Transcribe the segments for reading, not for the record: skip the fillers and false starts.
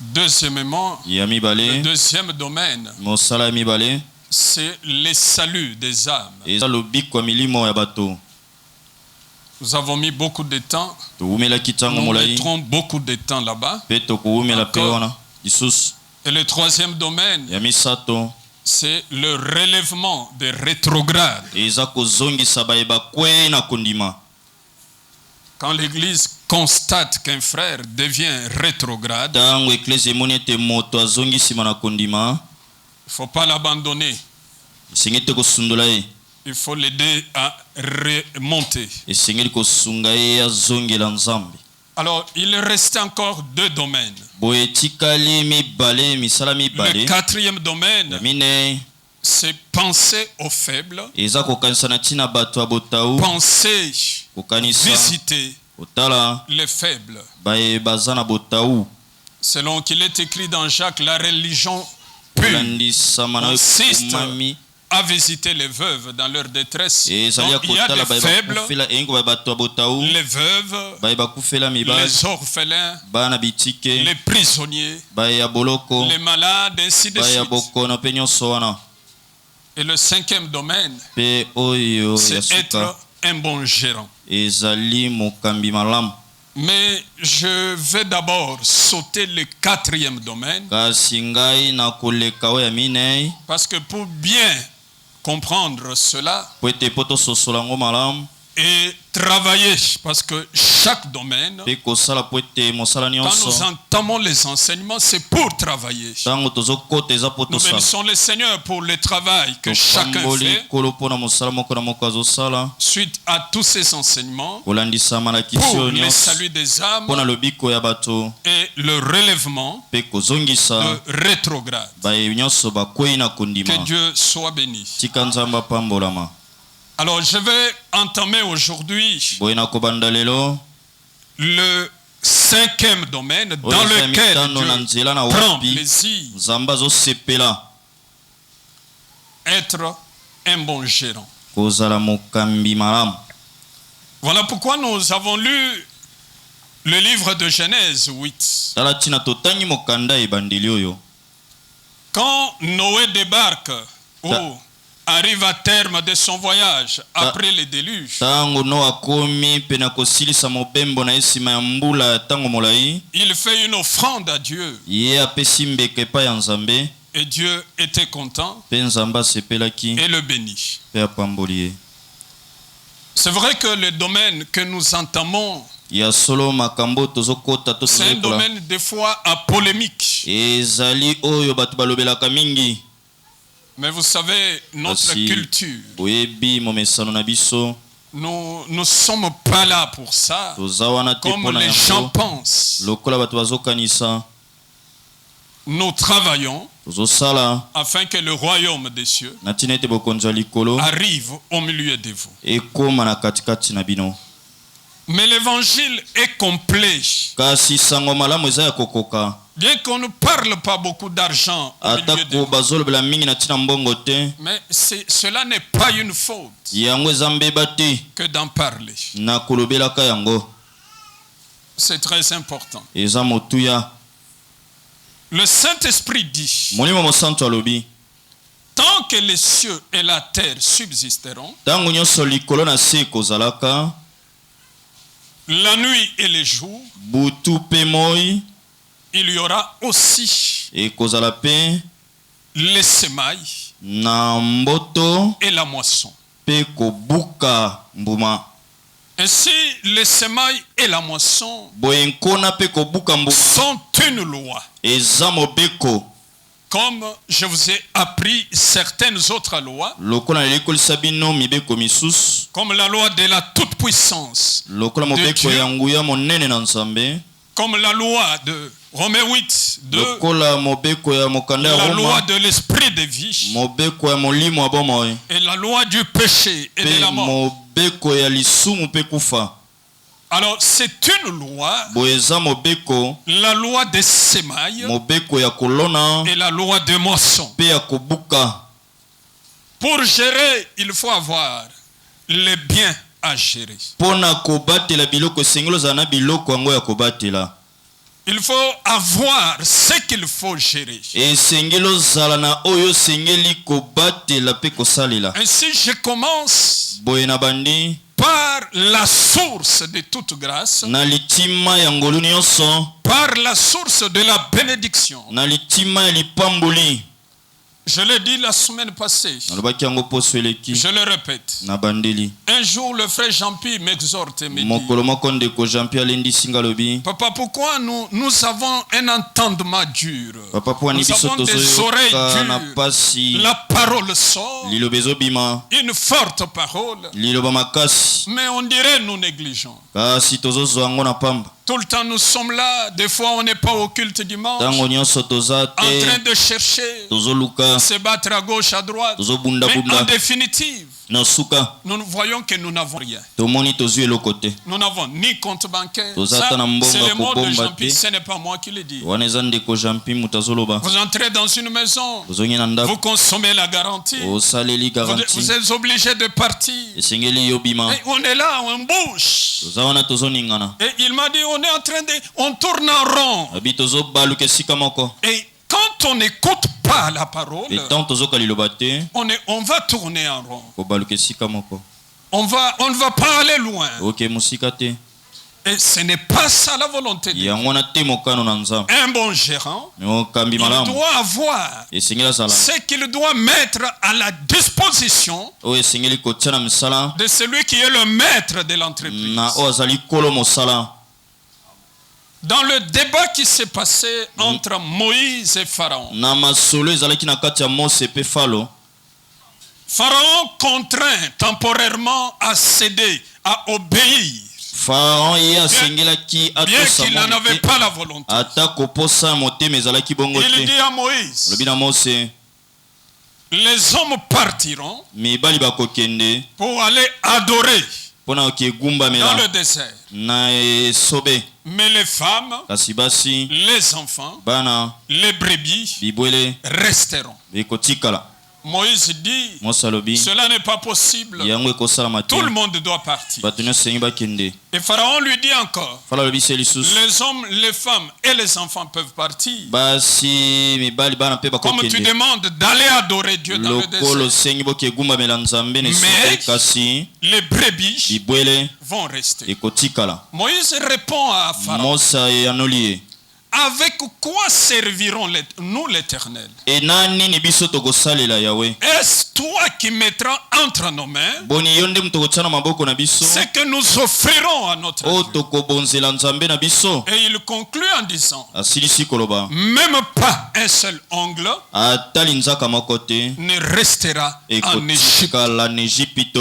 Deuxièmement, le deuxième domaine, c'est les saluts des âmes. Nous avons mis beaucoup de temps. Nous mettrons beaucoup de temps là-bas. Et le troisième domaine, c'est le relèvement des rétrogrades. Quand l'Église constate qu'un frère devient rétrograde, il ne faut pas l'abandonner. Il faut l'aider à remonter. Alors, il reste encore deux domaines. Le quatrième domaine, c'est penser aux faibles, penser, visiter les faibles. Selon qu'il est écrit dans Jacques, la religion pure consiste à visiter les veuves dans leur détresse. Donc, il y a des faibles, les veuves, les orphelins, les prisonniers, les malades, ainsi de suite. Et le cinquième domaine, c'est être un bon gérant. Mais je vais d'abord sauter le quatrième domaine, parce que pour bien comprendre cela et travailler, parce que chaque domaine, quand nous entamons les enseignements, c'est pour travailler. Nous bénissons le Seigneur pour le travail que chacun fait suite à tous ces enseignements, pour le salut des âmes et le relèvement de rétrograde. Que Dieu soit béni. Alors je vais entamer aujourd'hui le cinquième domaine dans lequel Dieu prend plaisir. Être un bon gérant. Voilà pourquoi nous avons lu le livre de Genèse 8. Quand Noé débarque arrive à terme de son voyage après le déluge, il fait une offrande à Dieu. Et Dieu était content et le bénit. C'est vrai que le domaine que nous entamons, c'est un domaine des fois à polémique. Mais vous savez, notre culture, nous ne sommes pas là pour ça, comme les gens pensent. Nous travaillons afin que le royaume des cieux arrive au milieu de vous. Mais l'évangile est complet. Bien qu'on ne parle pas beaucoup d'argent au milieu de vous, mais cela n'est pas une faute que d'en parler. C'est très important. Le Saint-Esprit dit, tant que les cieux et la terre subsisteront, la nuit et les jours, il y aura aussi les semailles et la moisson. Ainsi, les semailles et la moisson sont une loi. Comme je vous ai appris certaines autres lois, comme la loi de la toute-puissance de Dieu, comme la loi de Romains 8, la loi de l'esprit de vie, et la loi du péché et de la mort. Alors c'est une loi, la loi des semailles et la loi de moisson. Pour gérer, il faut avoir les biens à gérer. Il faut avoir ce qu'il faut gérer. Ainsi, je commence par la source de toute grâce, par la source de la bénédiction. Je l'ai dit la semaine passée. Je le répète. Un jour, le frère Jean-Pierre m'exhorte et me dit: Papa, pourquoi nous avons un entendement dur? Nous avons des oreilles dures. La parole sort, une forte parole, mais on dirait nous négligeons. Tout le temps nous sommes là, des fois on n'est pas au culte dimanche, en train de chercher, se battre à gauche, à droite, mais en définitive, nous voyons que nous n'avons rien. Nous n'avons ni compte bancaire. Ça, c'est le mot de Jean-Pierre, ce n'est pas moi qui le dis. Vous entrez dans une maison, vous consommez la garantie, vous êtes obligé de partir. Et on est là, on bouge. Et il m'a dit, on tourne en rond. Et quand on n'écoute pas la parole, on va tourner en rond. On ne va pas aller loin. Et ce n'est pas ça la volonté de Dieu. Un bon gérant, il doit avoir ce qu'il doit mettre à la disposition de celui qui est le maître de l'entreprise. Dans le débat qui s'est passé entre Moïse et Pharaon, Pharaon contraint temporairement à céder, à obéir. Bien qu'il n'en avait pas la volonté. Il dit à Moïse: les hommes partiront pour aller adorer dans le désert. Mais les femmes, les enfants, les brebis resteront. Moïse dit: cela n'est pas possible. Tout le monde doit partir. Et Pharaon lui dit encore: les hommes, les femmes et les enfants peuvent partir. Comme tu demandes d'aller adorer Dieu dans le désert. Mais les brebis vont rester. Moïse répond à Pharaon: avec quoi servirons-nous l'Éternel? Est-ce toi qui mettras entre nos mains ce que nous offrirons à notre Dieu? Et il conclut en disant: même pas un seul ongle ne restera en Égypte.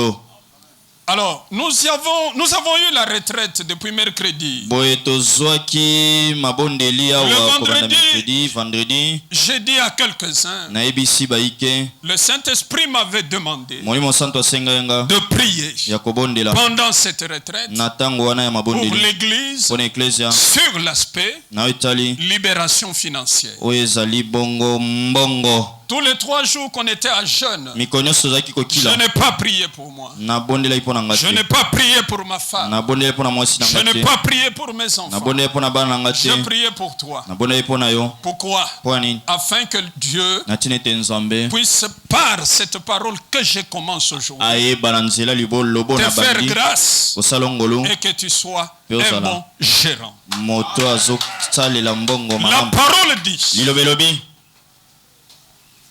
Alors, nous avons eu la retraite depuis mercredi. Le vendredi, j'ai dit à quelques-uns, le Saint-Esprit m'avait demandé de prier pendant cette retraite pour l'Église sur l'aspect libération financière. Tous les 3 jours qu'on était à jeûne, je n'ai pas prié pour moi. Je n'ai pas prié pour ma femme. Je n'ai pas prié pour mes enfants. J'ai prié pour toi. Pourquoi? Afin que Dieu puisse, par cette parole que je commence aujourd'hui, te faire grâce et que tu sois un bon gérant. La parole dit: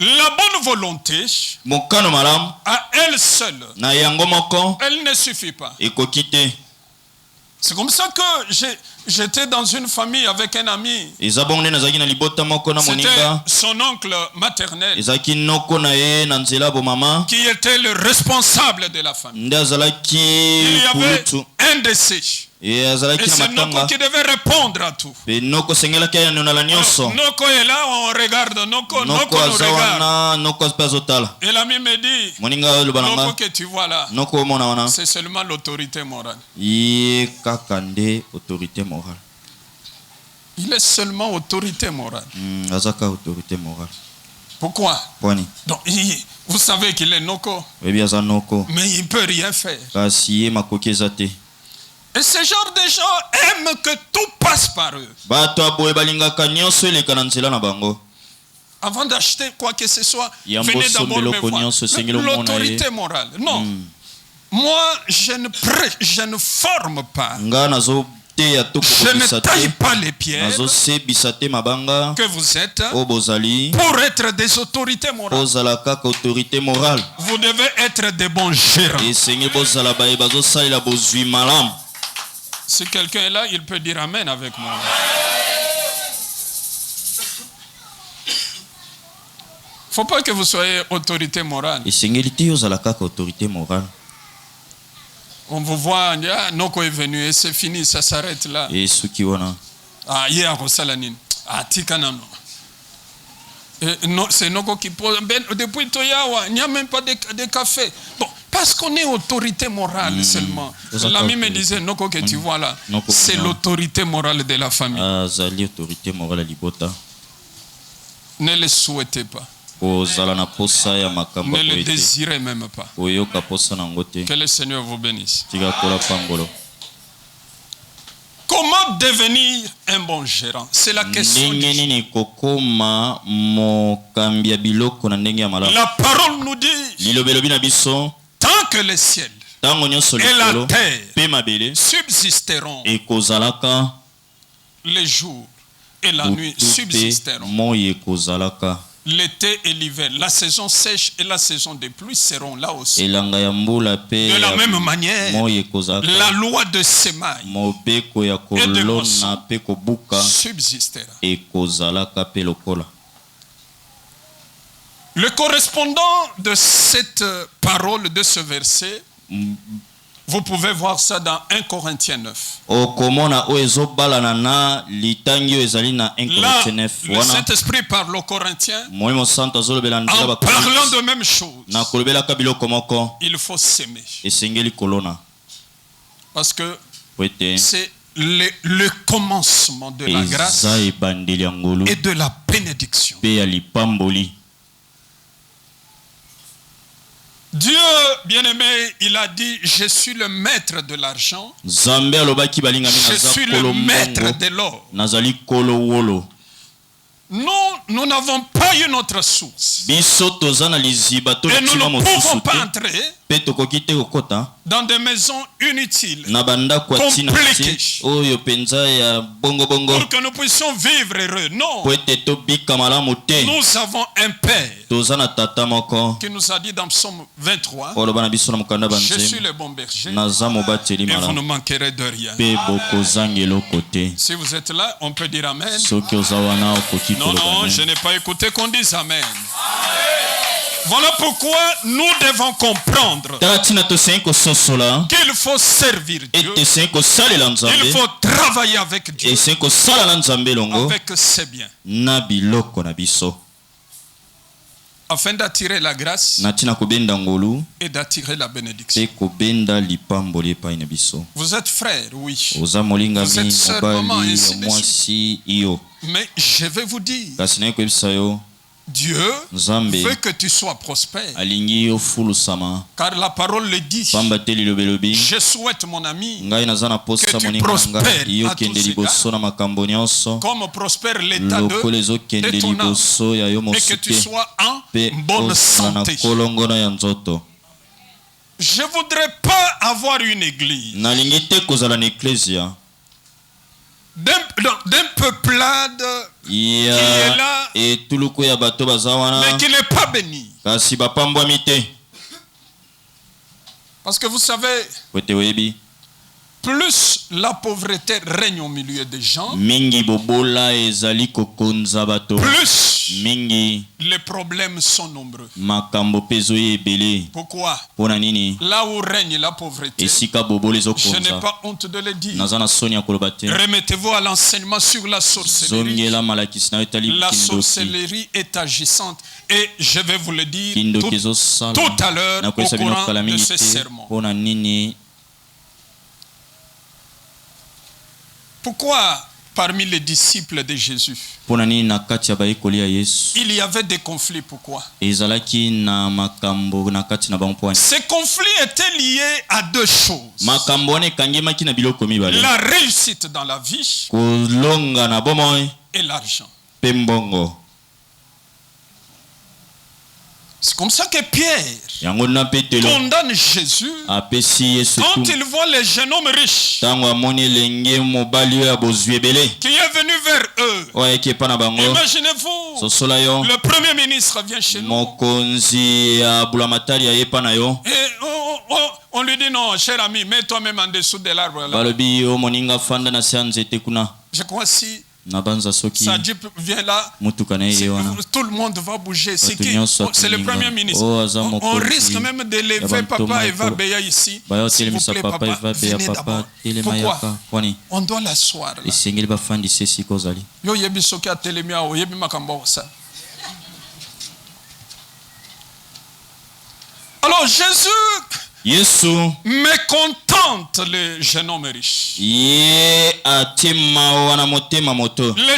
la bonne volonté, à elle seule, elle ne suffit pas. C'est comme ça que j'étais dans une famille avec un ami. C'était son oncle maternel qui était le responsable de la famille. Il y avait un décès. Et c'est Noko qui devait répondre à tout. Noko est là, on regarde. Noko nous regarde. Et l'ami me dit: Noko que tu vois là, c'est seulement l'autorité morale. Il est seulement autorité morale. Pourquoi? Donc, vous savez qu'il est Noko, mais il ne peut rien faire. Et ce genre de gens aiment que tout passe par eux. Avant d'acheter quoi que ce soit, venez d'abord me voir. L'autorité morale. Non. Moi, je ne forme pas. Je ne taille pas les pierres que vous êtes pour être des autorités morales. Vous devez être des bons gérants. Si quelqu'un est là, il peut dire Amen avec moi. Il ne faut pas que vous soyez autorité morale. On vous voit, Noko est venu et c'est fini, ça s'arrête là. Ah, hier, ah, Tikanano. C'est Noko qui pose. Depuis Toyawa, il n'y a même pas de café. Bon, parce qu'on est autorité morale seulement. L'ami me disait, Noko que tu vois là, c'est l'autorité morale de la famille. Ne le souhaitez pas. Ne le désirez même pas. Que le Seigneur vous bénisse. Comment devenir un bon gérant? C'est la question. La parole nous dit, tant que le ciel et la terre subsisteront, les jours et la nuit subsisteront. L'été et l'hiver, la saison sèche et la saison des pluies seront là aussi. De la même manière, la loi de semaille et de moisson subsistera. Le correspondant de cette parole, de ce verset, vous pouvez voir ça dans 1 Corinthiens 9. Là, le Saint-Esprit parle aux Corinthiens en parlant de même chose. Il faut s'aimer. Parce que c'est le commencement de la grâce et de la bénédiction. Dieu, bien-aimé, il a dit, je suis le maître de l'argent. Je suis le maître de l'or. Nous n'avons pas une autre source. Et nous ne pouvons pas entrer dans des maisons inutiles, compliquées, pour que nous puissions vivre heureux. Non. Nous avons un Père qui nous a dit dans Psaume 23, je suis le bon berger et vous ne manquerez de rien. Si vous êtes là, on peut dire Amen. Non, je n'ai pas écouté qu'on dise Amen. Voilà pourquoi nous devons comprendre qu'il faut servir Dieu. Il faut travailler avec Dieu, avec ses biens, afin d'attirer la grâce et d'attirer la bénédiction. Vous êtes frère, oui. Vous êtes sœur, maman, ainsi de suite. Mais je vais vous dire, Dieu veut que tu sois prospère. Car la parole le dit. Je souhaite, mon ami, que tu prospères à tous égards, comme prospère l'état de ton âme, et que tu sois en bonne santé. Je ne voudrais pas avoir une église d'un peuplade qui est là, mais qui n'est pas béni. Parce que vous savez, plus la pauvreté règne au milieu des gens, plus les problèmes sont nombreux. Pourquoi? Là où règne la pauvreté, je n'ai pas honte de le dire. Remettez-vous à l'enseignement sur la sorcellerie. La sorcellerie est agissante. Et je vais vous le dire tout à l'heure au courant de ce sermon. Pourquoi parmi les disciples de Jésus. Il y avait des conflits. Pourquoi? Ces conflits étaient liés à deux choses. La réussite dans la vie et l'argent. C'est comme ça que Pierre condamne Jésus quand il voit les jeunes hommes riches qui est venu vers eux. Imaginez-vous, le premier ministre vient chez nous et on lui dit non, cher ami, mets toi-même en dessous de l'arbre là. Je crois si ça vient là, tout le monde va bouger. C'est le premier ministre. On risque même de lever papa Eva Beya ici. S'il vous plaît, papa, venez d'abord. Pourquoi? On doit l'asseoir là. Alors Jésus mécontente les jeunes hommes riches. Les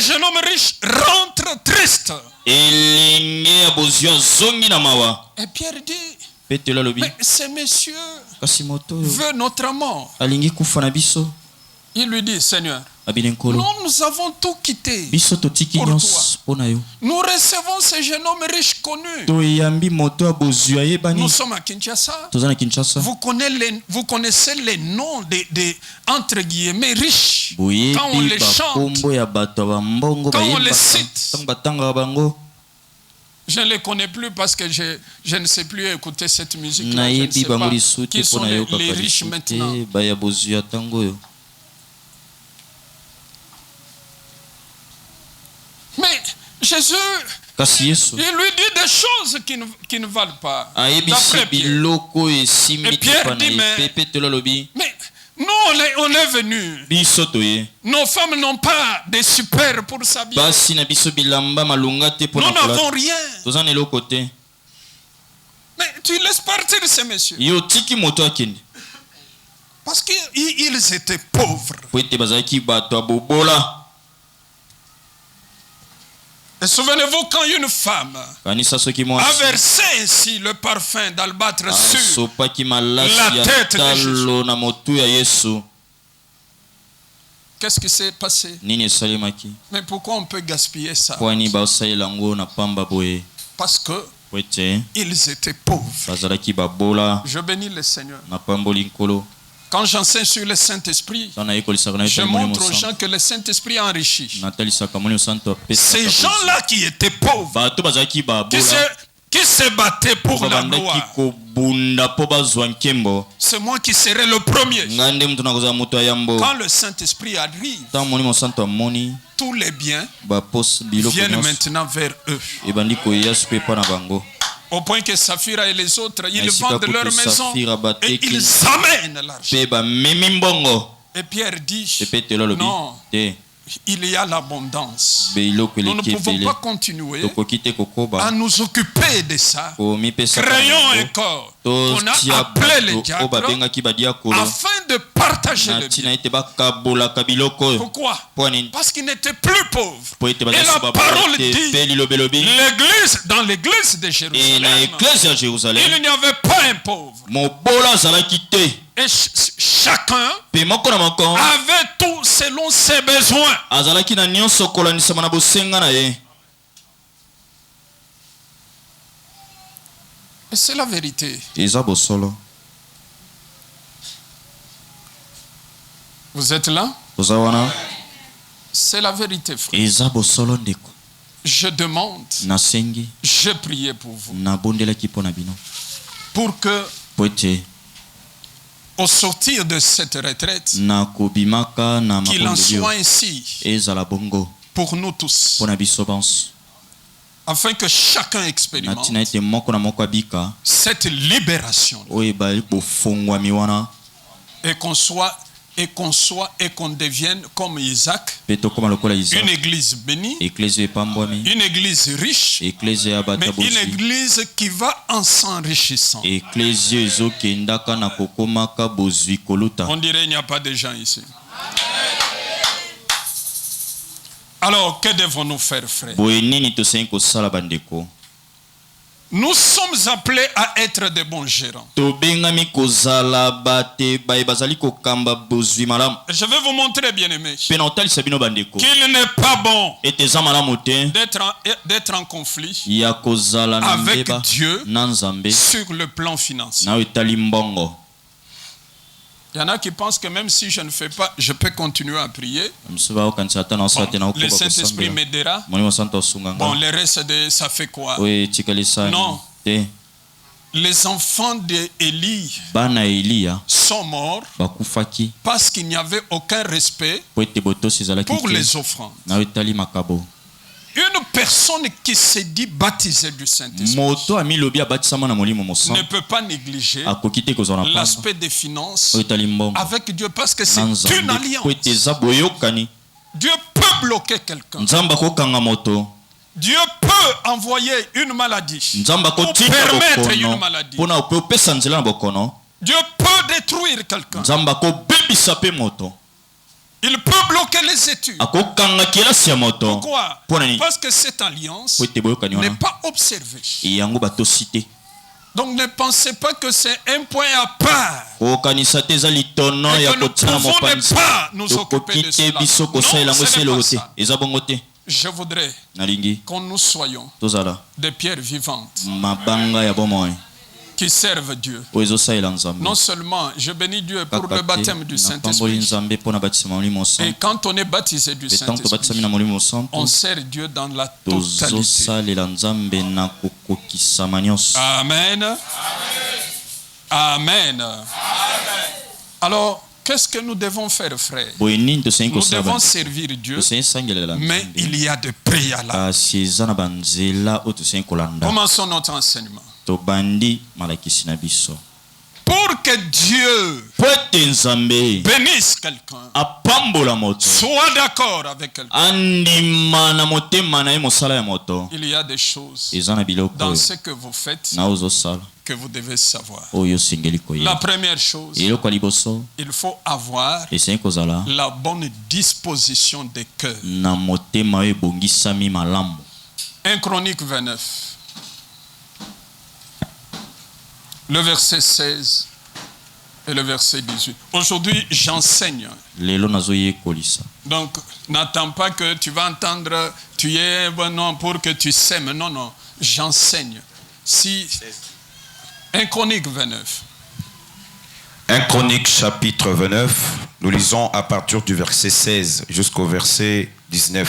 jeunes hommes riches rentrent tristes. Et Pierre dit, mais ce monsieur veut notre mort. Il lui dit, Seigneur, nous avons tout quitté pour toi. Nous recevons ces jeunes hommes riches connus. Nous sommes à Kinshasa. Vous connaissez les noms des entre guillemets riches. Quand on les chante, quand on les cite. Je ne les connais plus parce que je ne sais plus écouter cette musique-là. Je ne sais pas qui sont les riches maintenant. Mais Jésus, il lui dit des choses qui ne valent pas. D'après Pierre. Et Pierre dit, mais nous, on est venus. Nos femmes n'ont pas de super pour s'habiller. Nous n'avons rien. Mais tu laisses partir ces messieurs. Parce qu'ils étaient pauvres. Et souvenez-vous quand une femme a versé ainsi le parfum d'albâtre sur la tête de Jésus. Qu'est-ce qui s'est passé? Mais pourquoi on peut gaspiller ça? Parce que ils étaient pauvres. Je bénis le Seigneur. Quand j'enseigne sur le Saint-Esprit, je montre aux gens que le Saint-Esprit enrichit. Ces gens-là qui étaient pauvres, qui se battaient pour la gloire, c'est moi qui serai le premier. Quand le Saint-Esprit arrive, tous les biens viennent maintenant vers eux. Au point que Saphira et les autres, ils vendent leur maison et ils amènent l'argent. Et Pierre dit, non, il y a l'abondance. Nous ne pouvons pas continuer à nous occuper de ça. Créons un corps qu'on a appelé les diacres afin de partager le bien. Pourquoi? Parce qu'ils n'étaient plus pauvres. Et la parole dit, dans l'église de Jérusalem, il n'y avait pas un pauvre. Et chacun avait tout selon ses besoins. Et c'est la vérité. Vous êtes là? C'est la vérité, frère. Je demande, je priais pour vous. Pour que au sortir de cette retraite, qu'il en soit ainsi pour nous tous, afin que chacun expérimente cette libération et qu'on devienne comme Isaac, une église bénie, une église riche, mais une église qui va en s'enrichissant. On dirait qu'il n'y a pas de gens ici. Alors, que devons-nous faire, frère? Nous sommes appelés à être des bons gérants. Je vais vous montrer, bien-aimés, qu'il n'est pas bon d'être en conflit avec Dieu sur le plan financier. Il y en a qui pensent que même si je ne fais pas, je peux continuer à prier. Bon, le Saint-Esprit m'aidera. Bon, le reste, ça fait quoi? Non. Les enfants d'Élie sont morts parce qu'il n'y avait aucun respect pour les offrandes. Une personne qui s'est dit baptisée du Saint-Esprit ne peut pas négliger l'aspect des finances avec Dieu parce que c'est une alliance. Dieu peut bloquer quelqu'un. Dieu peut envoyer une maladie ou permettre une maladie. Dieu peut détruire quelqu'un. Il peut bloquer les études. Pourquoi? Parce que cette alliance n'est pas observée. Donc ne pensez pas que c'est un point à part. Et que nous ne pouvons pas nous occuper de cela. Non, ce n'est pas ça. Je voudrais qu'on nous soyons des pierres vivantes qui servent Dieu. Non seulement, je bénis Dieu pour le baptême du Saint-Esprit. Et quand on est baptisé du Saint-Esprit, on sert Dieu dans la totalité. Amen. Amen. Alors, qu'est-ce que nous devons faire, frère? Nous devons servir Dieu, mais il y a des préalables. Commençons notre enseignement. Pour que Dieu bénisse quelqu'un, soit d'accord avec quelqu'un, il y a des choses dans ce que vous faites que vous devez savoir. La première chose, il faut avoir la bonne disposition des cœurs. 1 Chronique 29. Le verset 16 et le verset 18. Aujourd'hui, j'enseigne. Donc, n'attends pas que tu vas entendre, tu es bon non pour que tu sèmes. Non, non, j'enseigne. Si 1 Chronique 29. 1 Chronique chapitre 29, nous lisons à partir du verset 16 jusqu'au verset 19.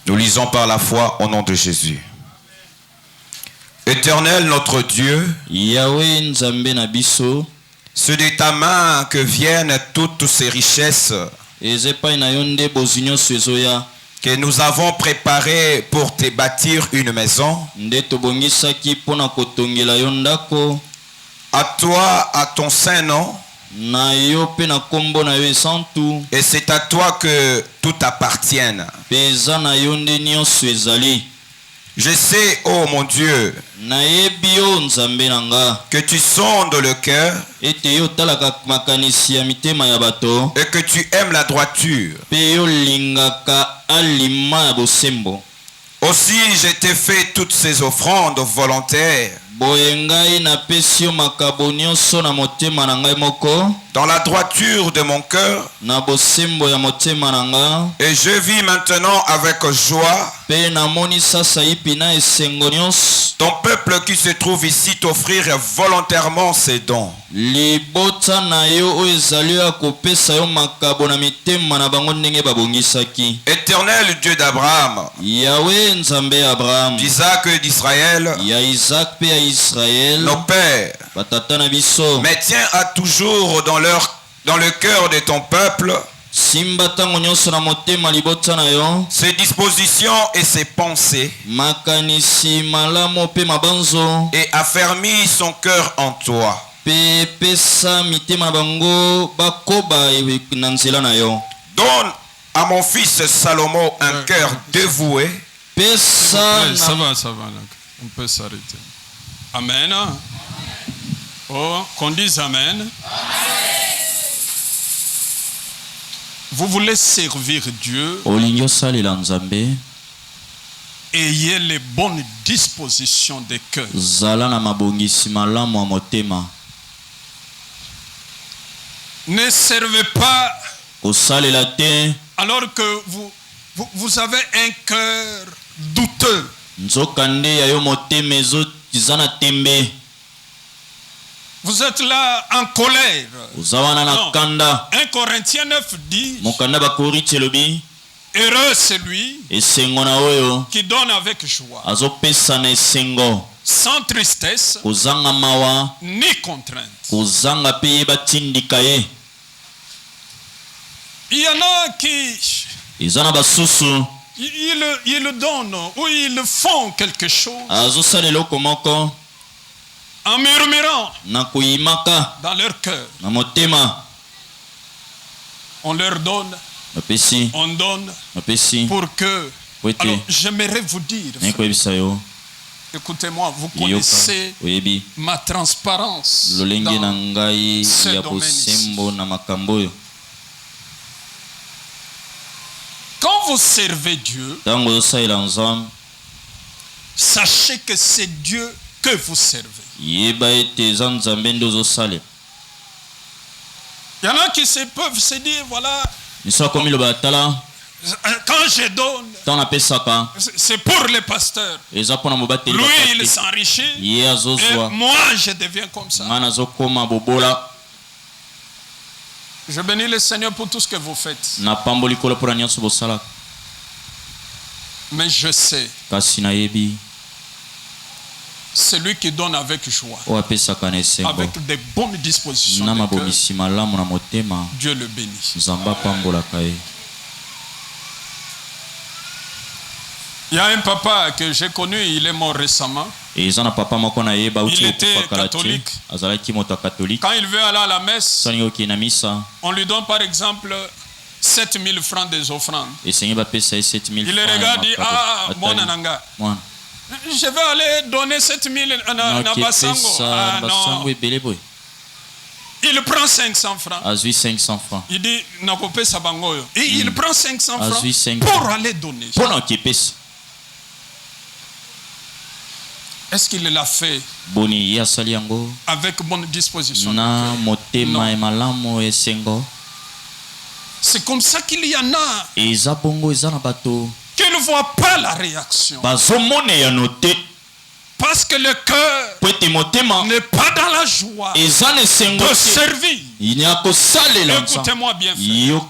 Nous lisons par la foi au nom de Jésus. Éternel notre Dieu, Yahweh Nzambe na biso, c'est de ta main que viennent toutes ces richesses que nous avons préparées pour te bâtir une maison. À toi, à ton saint nom, et c'est à toi que tout appartienne. Je sais, ô mon Dieu, que tu sondes le cœur et que tu aimes la droiture. Aussi, je t'ai fait toutes ces offrandes volontaires dans la droiture de mon cœur, et je vis maintenant avec joie ton peuple qui se trouve ici t'offrir volontairement ses dons. Éternel Dieu d'Abraham, d'Isaac et d'Israël, nos pères, mais tiens à toujours dans le cœur de ton peuple ses dispositions et ses pensées, et affermis son cœur en toi. Donne à mon fils Salomon un cœur dévoué. Ça va, on peut s'arrêter. Amen. Oh, qu'on dise Amen. Vous voulez servir Dieu. Ayez les bonnes dispositions de cœur. Ne servez pas alors que vous avez un cœur douteux. Vous êtes là en colère. Non. 1 Corinthiens 9 dit: heureux celui qui donne avec joie, sans tristesse ni contrainte. Il y en a qui ils donnent ou ils font quelque chose en murmurant dans leur cœur. On leur donne, on donne pour que... Alors, j'aimerais vous dire, écoutez-moi, vous connaissez ma transparence dans ce domaine. Quand vous servez Dieu, sachez que c'est Dieu que vous servez. Il y en a qui peuvent se dire, voilà, quand je donne, c'est pour les pasteurs. Lui, il s'enrichit et moi, je deviens comme ça. Je bénis le Seigneur pour tout ce que vous faites. Mais je sais, celui qui donne avec joie, avec des bonnes dispositions de cœur, Dieu le bénit. Il y a un papa que j'ai connu, il est mort récemment. Il était catholique. Quand il veut aller à la messe, on lui donne par exemple 7000 francs des offrandes. Il les regarde et dit: ah, mon ananga, je vais aller donner 7000 à Basango. Ah non. Il prend 500 francs. Il dit: et il prend 500 francs pour aller donner. Est-ce qu'il l'a fait avec bonne disposition? Non. C'est comme ça qu'il y en a qui ne voient pas la réaction. Parce que le cœur n'est pas dans la joie de servir. Écoutez-moi bien, frère.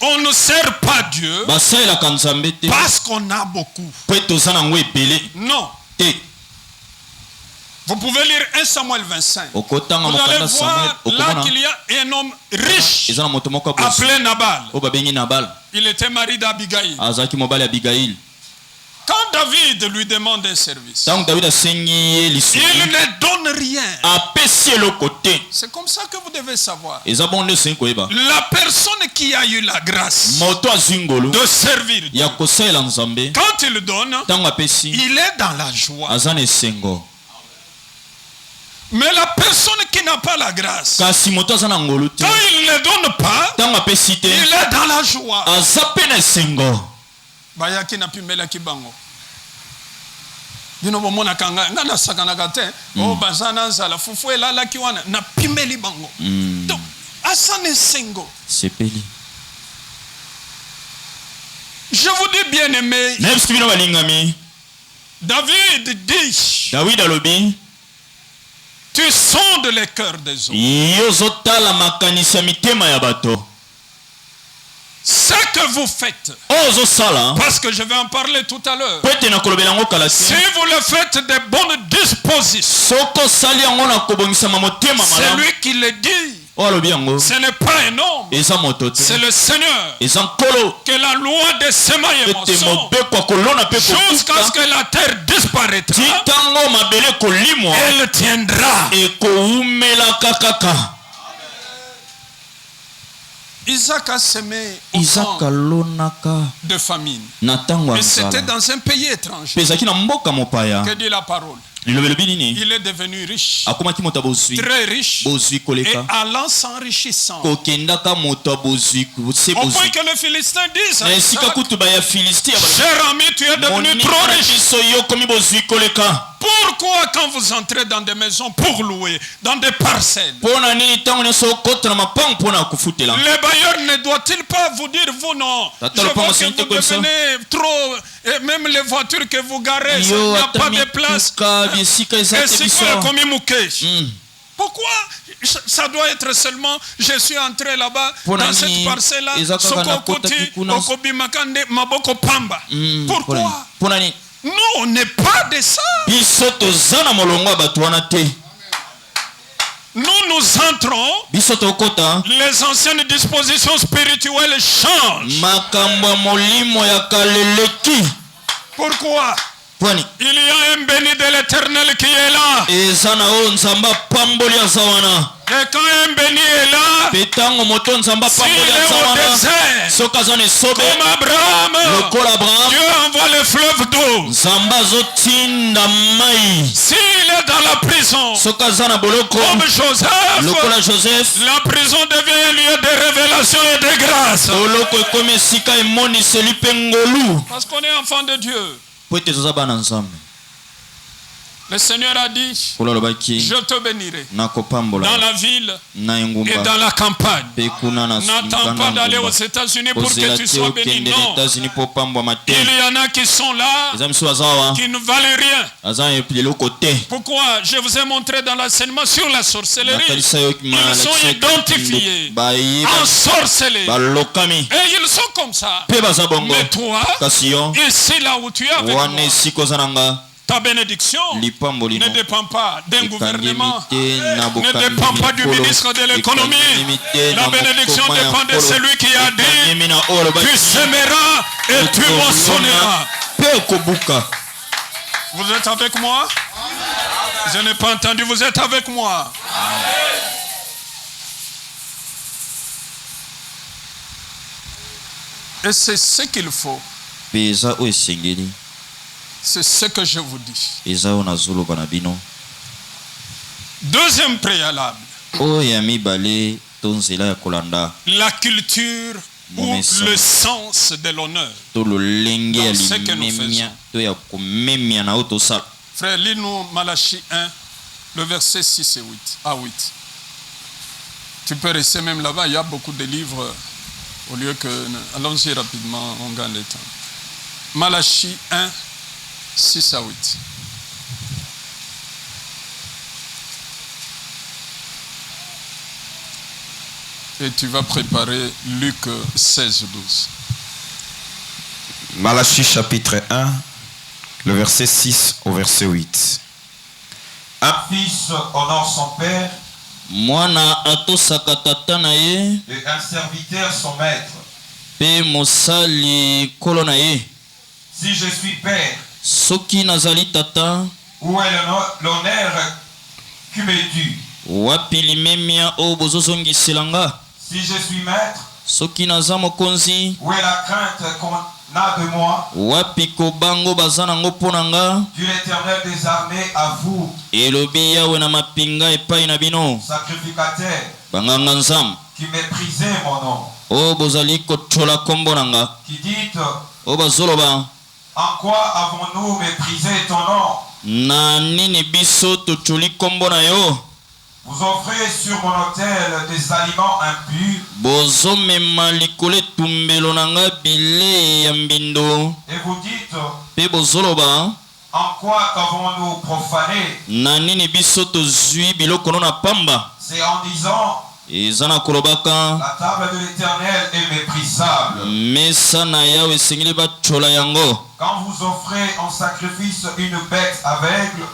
On ne sert pas Dieu parce qu'on a beaucoup. Non. Vous pouvez lire 1 Samuel 25. Vous allez voir là qu'il y a un homme riche appelé Nabal. Il était mari d'Abigaïl. Quand David lui demande un service, il ne donne rien. C'est comme ça que vous devez savoir. La personne qui a eu la grâce de servir Dieu, quand il donne, il est dans la joie. Mais la personne qui n'a pas la grâce, quand il ne donne pas, il est dans la joie. Bayaki na pimela kibango. Bino bomona kanga ngana sakanaka te. O bazana nzala fufu elala kiwana na pimeli bango. Donc asane sengo. Sepeli. Je vous dis bien aimé. David dit. David alobi. Tu sondes les cœurs des hommes. Ce que vous faites, parce que je vais en parler tout à l'heure, si vous le faites de bonnes dispositions, c'est lui qui le dit. Ce n'est pas un homme, c'est le Seigneur. Que la loi de Sema et Mosso, jusqu'à ce que la terre disparaîtra, elle tiendra. Isaac a semé au temps de famine. Et c'était dans un pays étranger. Que dit la parole? Il est devenu riche, très riche, et allant s'enrichissant. Au point que les Philistins disent, cher ami, tu es devenu trop riche. Pourquoi quand vous entrez dans des maisons pour louer, dans des parcelles, les bailleurs ne doivent-ils pas vous dire, vous non, je vois que vous devenez trop, et même les voitures que vous garez, il n'y a pas de place. Pourquoi ça doit être seulement, je suis entré là-bas, dans cette parcelle-là, pourquoi? Non, on n'est pas de ça. Nous entrons, les anciennes dispositions spirituelles changent. Pourquoi? Il y a un béni de l'Éternel qui est là. Et quand un béni est là, s'il est au désert, comme Abraham, Dieu envoie le fleuve d'eau. S'il est dans la prison, comme Joseph, la prison devient un lieu de révélation et de grâce. Parce qu'on est enfant de Dieu. Le Seigneur a dit, je te bénirai dans la ville et dans la campagne. N'attends pas d'aller aux États-Unis pour que tu sois béni. Non. Il y en a qui sont là, qui ne valent rien. Pourquoi? Je vous ai montré dans l'enseignement sur la sorcellerie. Ils sont identifiés en sorcellerie. Et ils sont comme ça. Mais toi, ici là où tu es avec moi, ta bénédiction ne dépend pas d'un gouvernement, ne dépend pas du ministre de l'économie. La bénédiction dépend de celui qui a dit, tu sèmeras et tu moissonneras. Vous êtes avec moi? Je n'ai pas entendu, vous êtes avec moi? Et c'est ce qu'il faut. C'est ce que je vous dis. Deuxième préalable. La culture ou le sens de l'honneur. Dans ce que nous faisons. Frère, lis-nous Malachie 1, le verset 6 et 8. À 8. Tu peux rester même là-bas, il y a beaucoup de livres. Au lieu que... Allons-y rapidement, on gagne le temps. Malachie 1, 6 à 8. Et tu vas préparer Luc 16, 12. Malachie chapitre 1, le verset 6 au verset 8. Un fils honore son père, et un serviteur son maître. Si je suis père, où est l'honneur qui m'est dû? Si je suis maître, où est la crainte qu'on a de moi? Dieu l'Éternel des armées à vous, sacrificateur, qui méprisez mon nom, qui dites, en quoi avons-nous méprisé ton nom? Vous offrez sur mon autel des aliments impurs, et vous dites, en quoi avons-nous profané? C'est en disant, la table de l'Éternel est méprisable. Quand vous offrez en sacrifice une bête aveugle,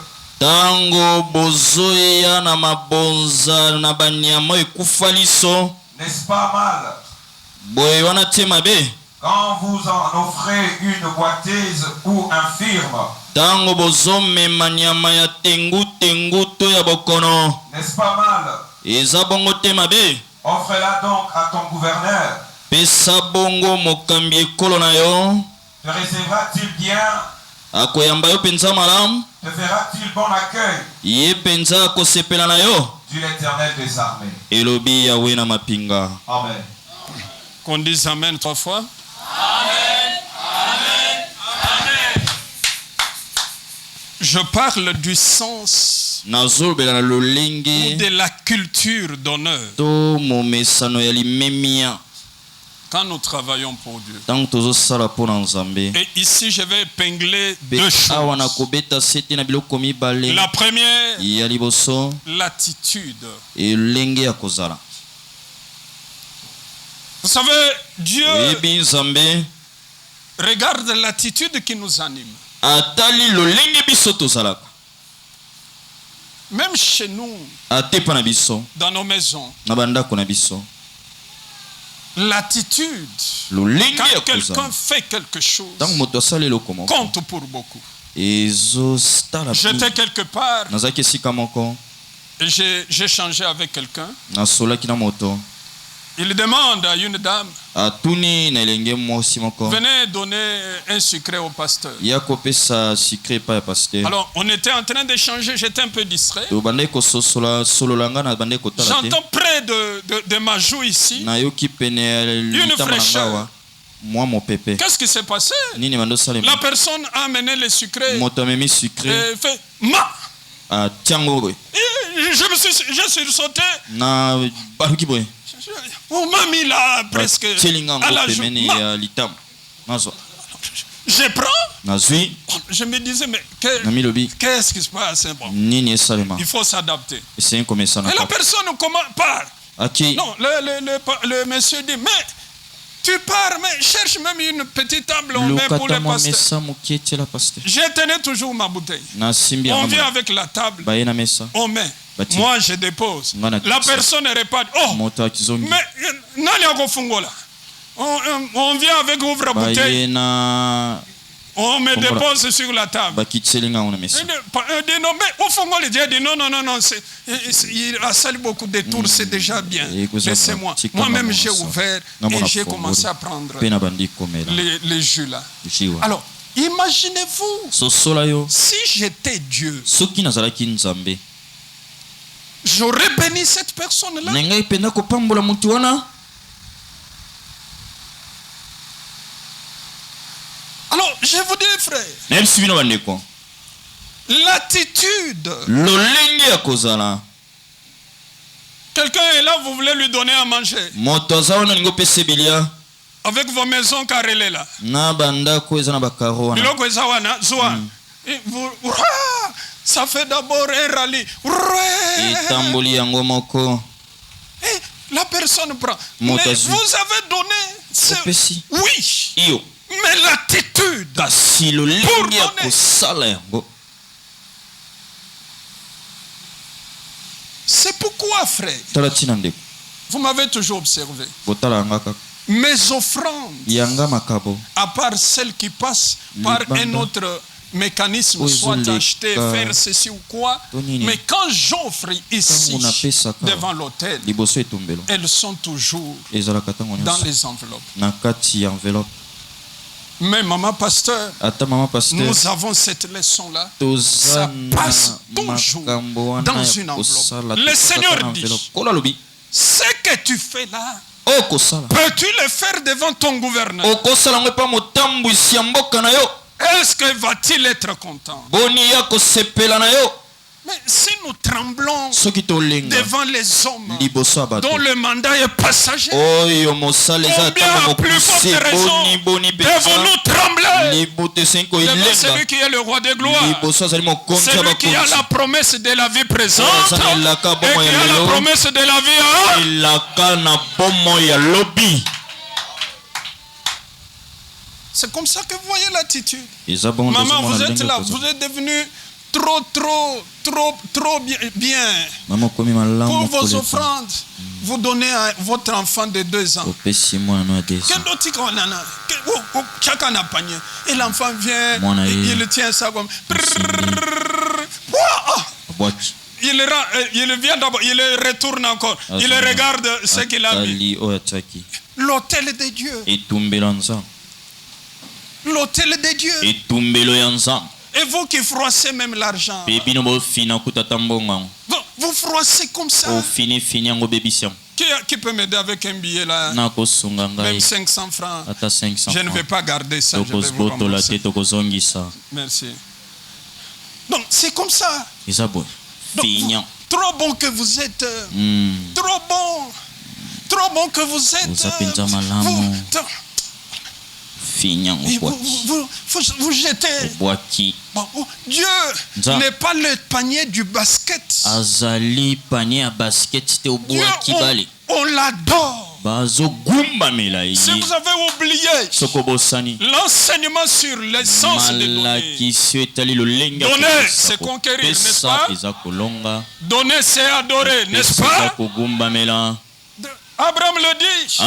n'est-ce pas mal? Quand vous en offrez une boiteuse ou infirme, n'est-ce pas mal? Offre-la donc à ton gouverneur. Te recevra-t-il bien? Te fera-t-il bon accueil? Dit l'Éternel des armées. Amen. Qu'on dise Amen 3 fois. Amen. Amen. Amen. Je parle du sens ou de la culture d'honneur quand nous travaillons pour Dieu. Et ici, je vais épingler 2 choses. La première, l'attitude. Vous savez, Dieu regarde l'attitude qui nous anime. Même chez nous, dans nos maisons, l'attitude, quand quelqu'un fait quelque chose, compte pour beaucoup. J'étais quelque part et j'ai changé avec quelqu'un. Il demande à une dame, venez donner un secret au pasteur. Alors on était en train d'échanger, j'étais un peu distrait. J'entends près de ma joue ici une fraîcheur. Qu'est-ce qui s'est passé? La personne a amené le secret et fait ma. Je suis sauté. On m'a mis là presque à la joue. Je prends. Je me disais, mais qu'est-ce qui se passe? Il faut s'adapter. Et la personne part. Non, le monsieur dit, mais tu pars, mais cherche même une petite table, on met pour les pasteurs. Je tenais toujours ma bouteille. On vient avec la table, on met. Moi je dépose. La personne répond, oh, mais on vient avec ouvre bouteille. On me dépose sur la table. Il dit non, il a sali beaucoup de tours, c'est déjà bien. Laissez-moi. Moi-même j'ai ouvert et j'ai commencé à prendre les jus là. Alors, imaginez-vous, si j'étais Dieu, j'aurais béni cette personne-là. Alors, je vous dis, frère, l'attitude. Quelqu'un est là, vous voulez lui donner à manger. Avec vos maisons carrelées là. Ça fait d'abord un rallye. Et la personne prend. Mais vous avez donné. Oui. Mais l'attitude pour donner. C'est pourquoi, frère, vous m'avez toujours observé. Mes offrandes, à part celles qui passent par un autre mécanisme, soit acheter, faire ceci ou quoi, mais quand j'offre ici devant l'autel, elles sont toujours dans les enveloppes. Mais maman pasteur, nous avons cette leçon-là. Ça passe toujours dans une enveloppe. Le Seigneur dit, ce que tu fais là, peux-tu le faire devant ton gouverneur? Est-ce que va-t-il être content? Mais si nous tremblons devant les hommes dont le mandat est passager, combien à plus forte raison devons-nous trembler devant celui qui est le roi de gloire, celui qui a la promesse de la vie présente et qui a la promesse de la vie. C'est comme ça que vous voyez l'attitude. Maman, vous êtes là, vous êtes devenu trop bien. Pour vos offrandes, vous donnez à votre enfant de 2 ans. Chacun a panier. Et l'enfant vient, il tient ça comme. Il vient d'abord, il retourne encore. Il regarde ce qu'il a mis. L'autel de Dieu. L'autel de Dieu. Et vous qui froissez même l'argent. Vous froissez comme ça. Qui peut m'aider avec un billet là? Même 500 francs. Je ne vais pas garder ça. Je vais vous rembourser. Merci. Donc c'est comme ça. Donc, trop bon que vous êtes. Trop bon. Trop bon que vous êtes. Vous jetez. Dieu n'est pas le panier du basket. Dieu, on l'adore. Si vous avez oublié l'enseignement sur l'essence des données, donner c'est conquérir, n'est-ce pas? Donner c'est adorer, n'est-ce pas? Abraham le dit.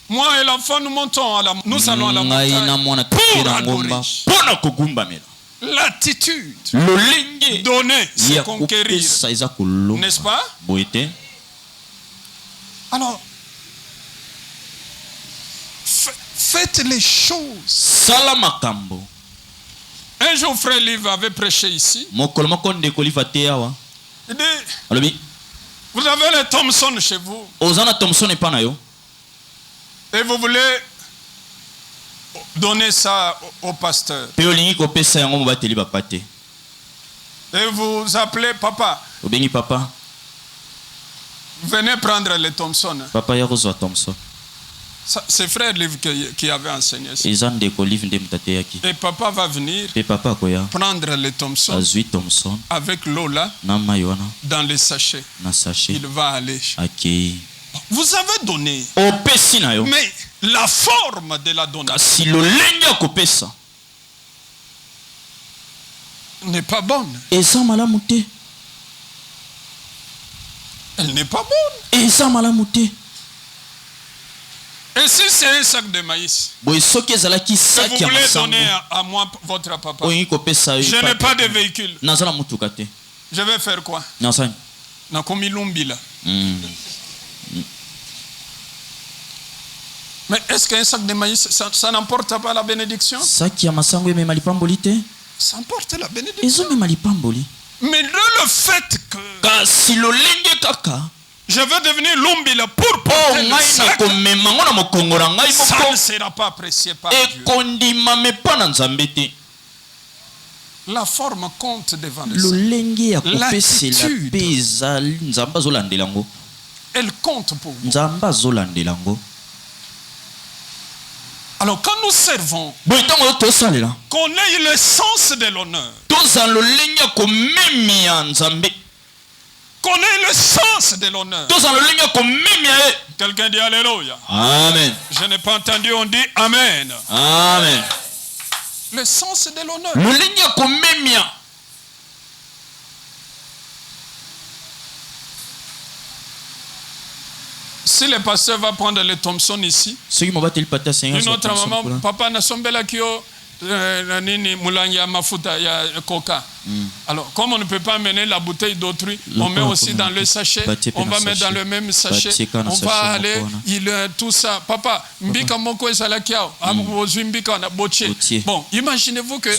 Moi et l'enfant nous montons nous allons à la montagne pour adorer. L'attitude donner c'est conquérir, n'est-ce pas? Alors, faites les choses. Un jour, frère Liv avait prêché ici. Il dit, vous avez les Thompson chez vous. Et vous voulez donner ça au pasteur. Et vous appelez papa. Venez prendre les Thompson. C'est frère Liv qui avait enseigné ça. Et papa va venir prendre les Thompson avec l'eau là dans les sachets. Il va aller. Vous avez donné. Mais la forme de la donation n'est pas bonne. Elle n'est pas bonne. Et si c'est un sac de maïs, vous voulez donner à moi, votre papa, je n'ai pas de véhicule. Je vais faire quoi? Mais est-ce qu'un sac de maïs, ça n'emporte pas la bénédiction? Ça emporte la bénédiction. Mais le fait que je veux devenir l'umbila pour porter le sac, ça ne sera pas apprécié par Dieu. La forme compte devant le Seigneur. L'attitude, elle compte pour vous. Alors quand nous servons, qu'on ait le sens de l'honneur, qu'on ait le sens de l'honneur. Quelqu'un dit Alléluia. Amen. Je n'ai pas entendu, on dit Amen. Amen. Le sens de l'honneur. Si le pasteur va prendre les Thompson ici, une autre maman, papa n'a sombela kio nini mulangi ya mafuta ya coca. Alors, comme on ne peut pas amener la bouteille d'autrui, on met aussi dans le sachet, on va mettre dans le même sachet, on va aller, tout ça. Papa, mbika moko ezala kiao, amozwi mbika na boche. Bon, imaginez-vous que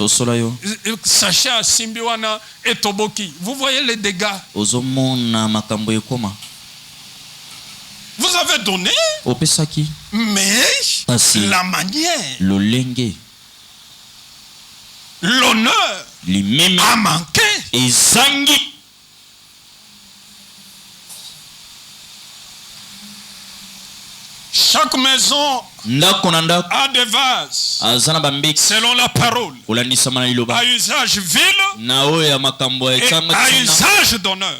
sachet a simbiwana et toboki. Vous voyez les dégâts. Vous avez donné, mais la manière, l'honneur a manqué. Chaque maison a des vases selon la parole, à usage vil et à usage d'honneur.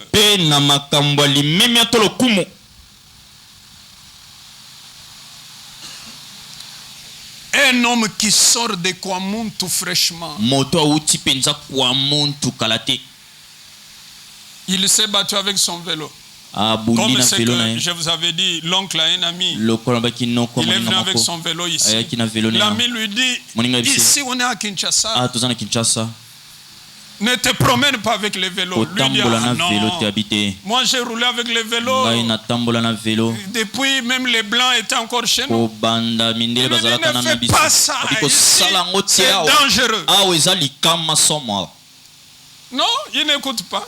Un homme qui sort de Kwamuntu fraîchement, il s'est battu avec son vélo. Comme ce que je vous avais dit, l'oncle a un ami. Il est venu avec son vélo ici. L'ami lui dit, ici on est à Kinshasa. Ne te promène pas avec les vélos. Lui dit, ah, non. Moi j'ai roulé avec les vélos. Depuis même les blancs étaient encore chez nous. Il dit, ne fais pas ça. C'est dangereux. Non, il n'écoute pas.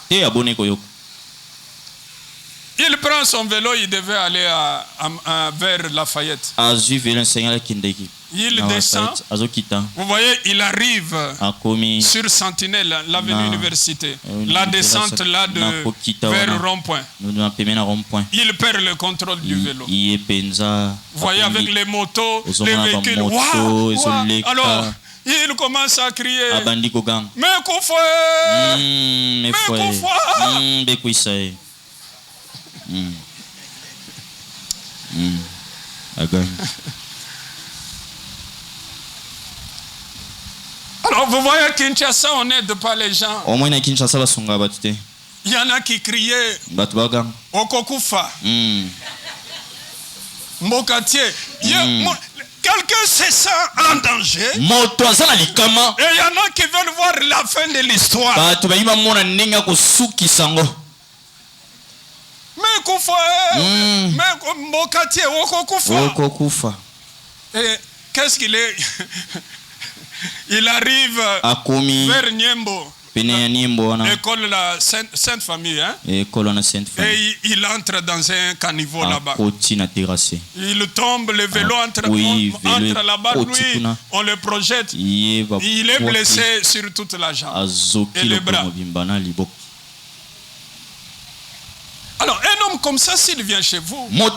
Il prend son vélo, il devait aller vers Lafayette. Il descend. Vous voyez, il arrive sur Sentinelle, l'avenue Université. La descente là vers rond-point. Il perd le contrôle du vélo. Vous voyez, avec les motos, les véhicules. Wow. Alors, il commence à crier. Mais alors vous voyez, Kinshasa, on n'aide pas les gens. Il y en a qui criaient Okokufa. Mokatié. Quelqu'un se sent en danger. Et il y en a qui veulent voir la fin de l'histoire. Mais Kufa, mais Mokatié, Okokufa. Et qu'est-ce qu'il est? Il arrive vers Niembo. École la Sainte Famille. Hein? Et il entre dans un caniveau là-bas. Il tombe, le vélo entre là-bas. Lui, on le projette. Il est blessé sur toute la jambe et le bras. Alors, un homme comme ça, s'il vient chez vous, vous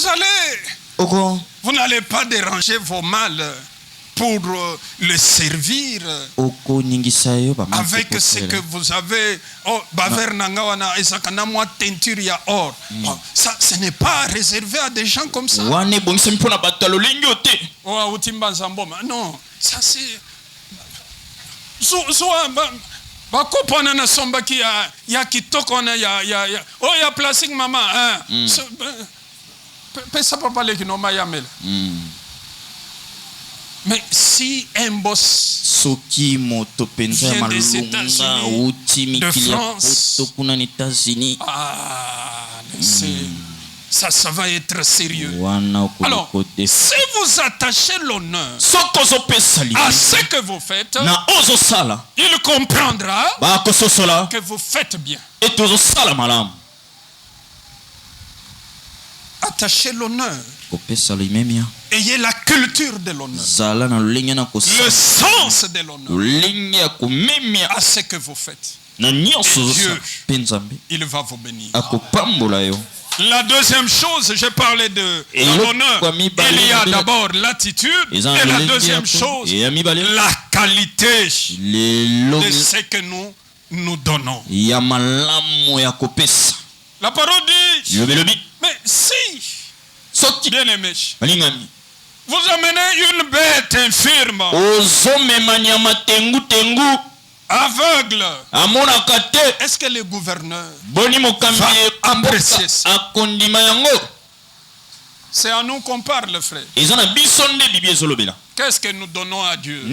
allez... Vous n'allez pas déranger vos mâles pour le servir avec ce que vous avez. Oh, ça, ce n'est pas réservé à des gens comme ça. Non, ça c'est. Oh, il y a plastique maman. Mais si un boss vient des États-Unis, de France, ça va être sérieux. Alors, si vous attachez l'honneur à ce que vous faites, il comprendra que vous faites bien. Attachez l'honneur. Ayez la culture de l'honneur. Le sens de l'honneur à ce que vous faites. Et Dieu, il va vous bénir. La deuxième chose, j'ai parlé de l'honneur. Il y a d'abord l'attitude. Et la deuxième chose, la qualité de ce que nous donnons. La parole dit, mais si, bien aimé, vous amenez une bête infirme, aveugle, est-ce que le gouverneur va apprécier ça? C'est à nous qu'on parle, frère. Qu'est-ce que nous donnons à Dieu?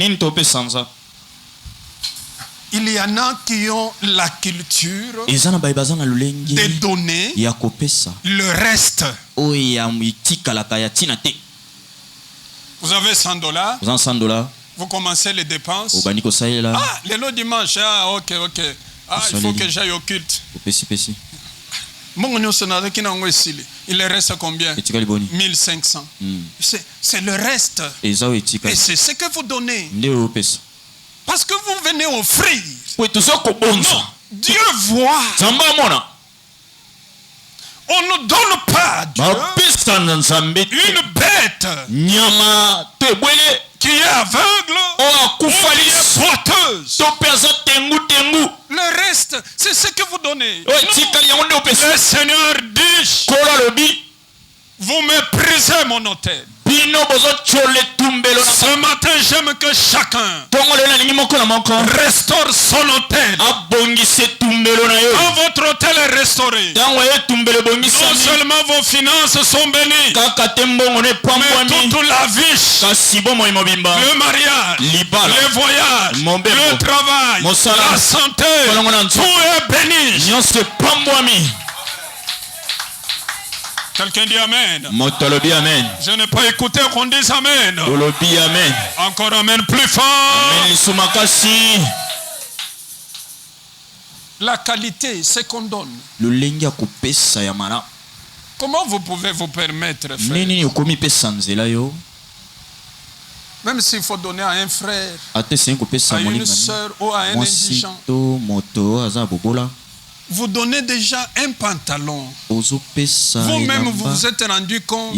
Il y en a qui ont la culture de donner le reste. Vous avez $100. Vous commencez les dépenses. Ah, le dimanche. Ah, ok. Ah, il faut que j'aille au culte. Il reste combien? 1500. C'est le reste. Et c'est ce que vous donnez. Parce que vous venez offrir. Non, Dieu voit. On ne donne pas à Dieu une bête qui est aveugle ou qui est boiteuse. Le reste, c'est ce que vous donnez. Non. Le Seigneur dit, Vous méprisez mon autel. Ce matin, j'aime que chacun restaure son autel. Quand votre autel est restauré, non seulement vos finances sont bénies, mais toute la vie, le mariage, le voyage, le travail, la santé, tout est béni. Quelqu'un dit Amen. Je n'ai pas écouté qu'on dise Amen. Encore Amen plus fort. La qualité, c'est qu'on donne. Comment vous pouvez vous permettre, frère? Même s'il faut donner à un frère, à une soeur ou à un indigent, vous donnez déjà un pantalon. Vous-même, vous vous êtes rendu compte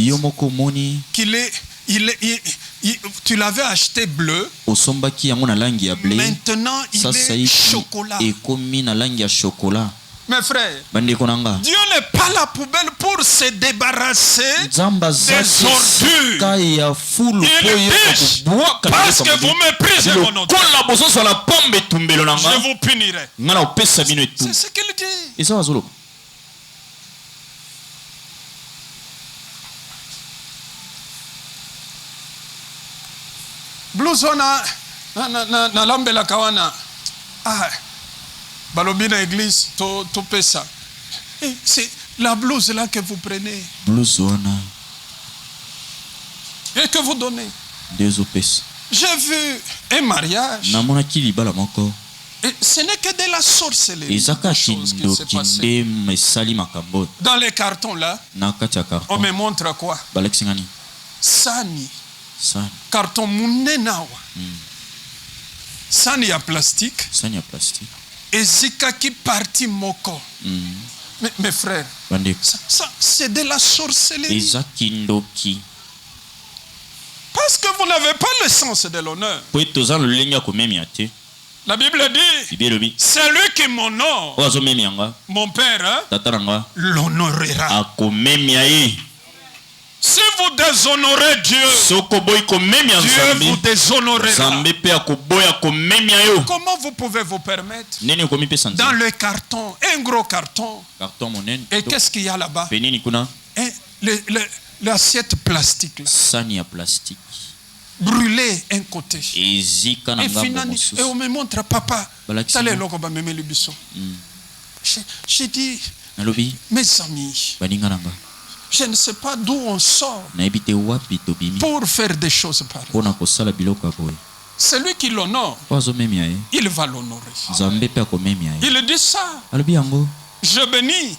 tu l'avais acheté bleu. Maintenant, il est chocolat. Mes frères, Dieu n'est pas la poubelle pour se débarrasser des ordures. Il dit, parce que vous méprisez mon autel, je vous punirai. C'est ce qu'il dit. Blusona na lambela kawana. Balobina église, to pesa. C'est la blouse là que vous prenez. Et que vous donnez. J'ai vu un mariage. Et ce n'est que de la sorcellerie. Dans les cartons là, on me montre quoi? Sani. Carton munenawa. Sani ya plastique. Et zika qui partit moko. Mes frères, ça c'est de la sorcellerie. Parce que vous n'avez pas le sens de l'honneur. La Bible dit, celui qui m'honore, mon Père l'honorera. Si vous déshonorez Dieu, Dieu vous déshonorera. Comment vous pouvez vous permettre? Dans le carton, un gros carton. Et qu'est-ce qu'il y a là-bas? L'assiette plastique. Brûlée un côté. Et on me montre, papa, j'ai dit, mes amis, je ne sais pas d'où on sort pour faire des choses pareilles. Celui qui l'honore, il va l'honorer. Il dit ça. Je bénis,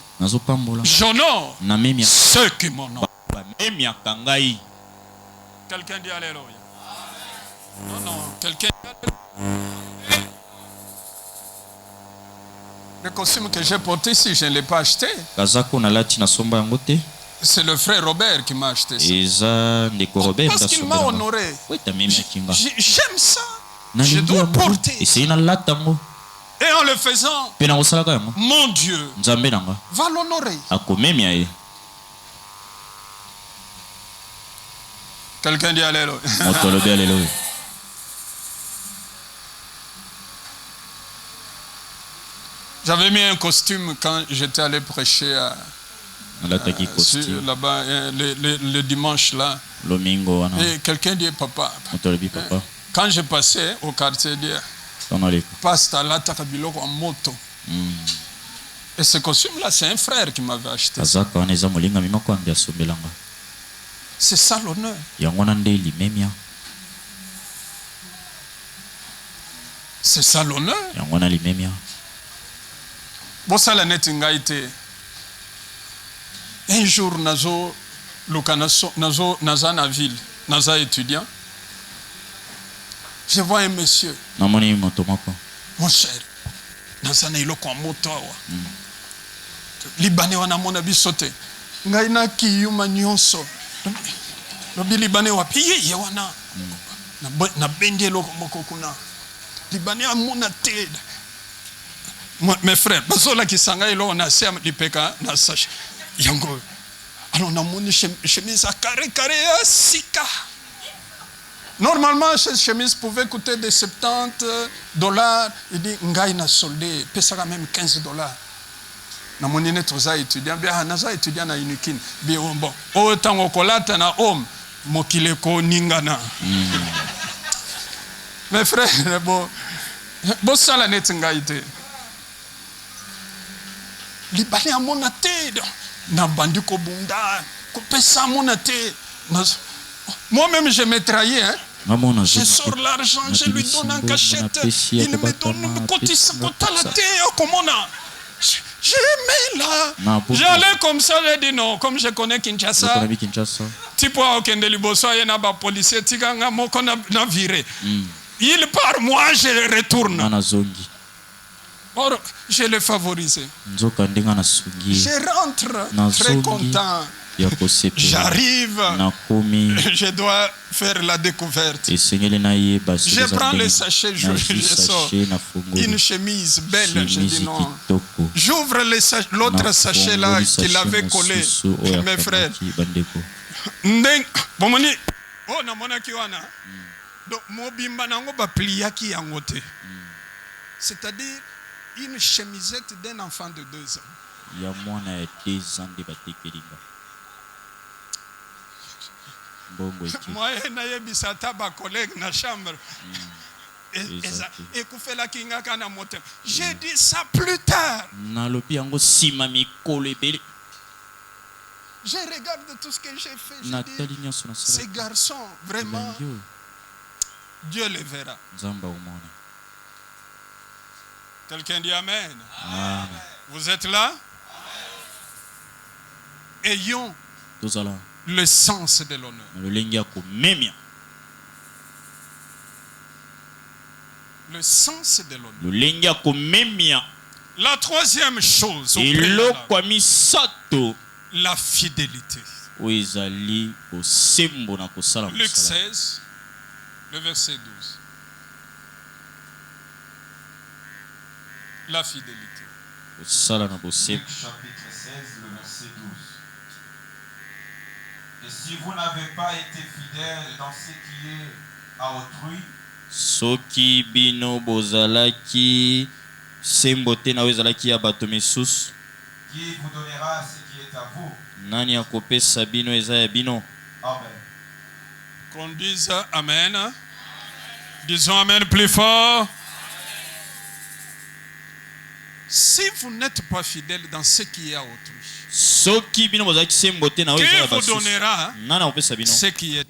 j'honore ceux qui m'honorent. Quelqu'un dit Alléluia. Non, quelqu'un dit Alléluia. Le costume que j'ai porté ici, je ne l'ai pas acheté. C'est le frère Robert qui m'a acheté ça. Parce qu'il m'a honoré. J'aime ça. Je dois porter. Et en le faisant, mon Dieu va l'honorer. Quelqu'un dit Alléluia. J'avais mis un costume quand j'étais allé prêcher là-bas le dimanche là. Et quelqu'un dit papa. Quand je passais au quartier d'hier, passe à la Takabiloko en moto. Et ce costume là, c'est un frère qui m'avait acheté. C'est ça l'honneur. C'est ça l'honneur. Bon, ça la net été. Un jour, nazo na ville, naza étudiant. Je vois un monsieur. Mon cher, naza na iloko moto awa. Libanais wana mona bisote. Ngai na kiyuma nyonso. Lobi Libanais wapi ye wana. Na bende loko moko kuna. Libanais amona te. Mes frères, bazola ki sanga ilo na sia lipeka na sache. Yango Alors on a mon chemise à carré, sika. Normalement, cette chemise pouvait coûter des $70. Il dit, ngai na soldé, pesa même $15. Na monine toza étudiant, bien naza étudiant na unikin. Bien bon, autant au kolata na homme, mokile ko ningana. Mes frères, bon ça la net ngai te. Libali a mon até, na bandi ko bunda, ko pesa mon até. Moi-même, je me trahis. Hein? Je sors l'argent, je lui donne en cachette. Il me donne un côté la tête. Comment on a? J'ai aimé là. J'allais comme ça, j'ai dit non. Comme je connais Kinshasa. Tu peux avoir un déliboso, il y a un policier, tu as viré. Il part, moi je retourne. Or, je l'ai favorisé. Je rentre très content. J'arrive, je dois faire la découverte. Je prends le sachet, je sors. Une chemise belle, je dis non. J'ouvre l'autre sachet là qu'il avait collé, mes frères. Oh, c'est-à-dire une chemisette d'un enfant de 2 ans. Moi, je collègue na chambre. J'ai dit ça plus tard. Je regarde tout ce que j'ai fait. Je dis, ces garçons, vraiment, Dieu les verra. Quelqu'un dit Amen. Amen. Vous êtes là? Ayons le sens de l'honneur. Le sens de l'honneur. La troisième chose, la fidélité. Luc 16, le verset 12. La fidélité. Luc chapitre 16, le verset 12. Et si vous n'avez pas été fidèle dans ce qui est à autrui, soki bino bozalaki sembote na wezalaki ya bato misusu, qui vous donnera ce qui est à vous? Nani akopesa bino eza ya bino? Amen. Qu'on dise Amen. Disons Amen plus fort. Si vous n'êtes pas fidèle dans ce qui est à autrui, qui vous donnera ce qui est à vous?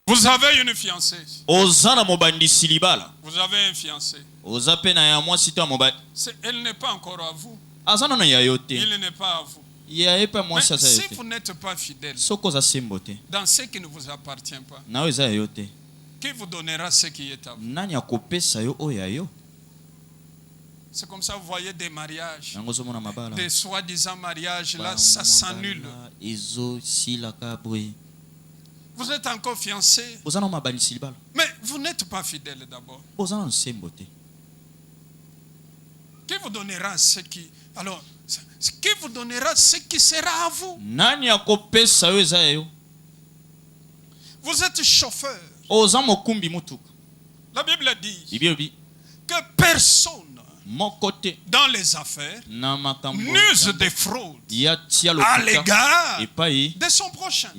Vous avez une fiancée. Vous avez un fiancé. Elle n'est pas encore à vous. Il n'est pas à vous. Mais si vous n'êtes pas fidèle dans ce qui ne vous appartient pas, qui vous donnera ce qui est à vous? C'est comme ça, vous voyez des mariages, des soi-disant mariages, là, ça s'annule. Vous êtes encore fiancé, mais vous n'êtes pas fidèle d'abord. Qui vous donnera ce qui... Alors, qui vous donnera ce qui sera à vous? Vous êtes chauffeur. La Bible dit que personne dans les affaires n'use de fraude à l'égard de son prochain.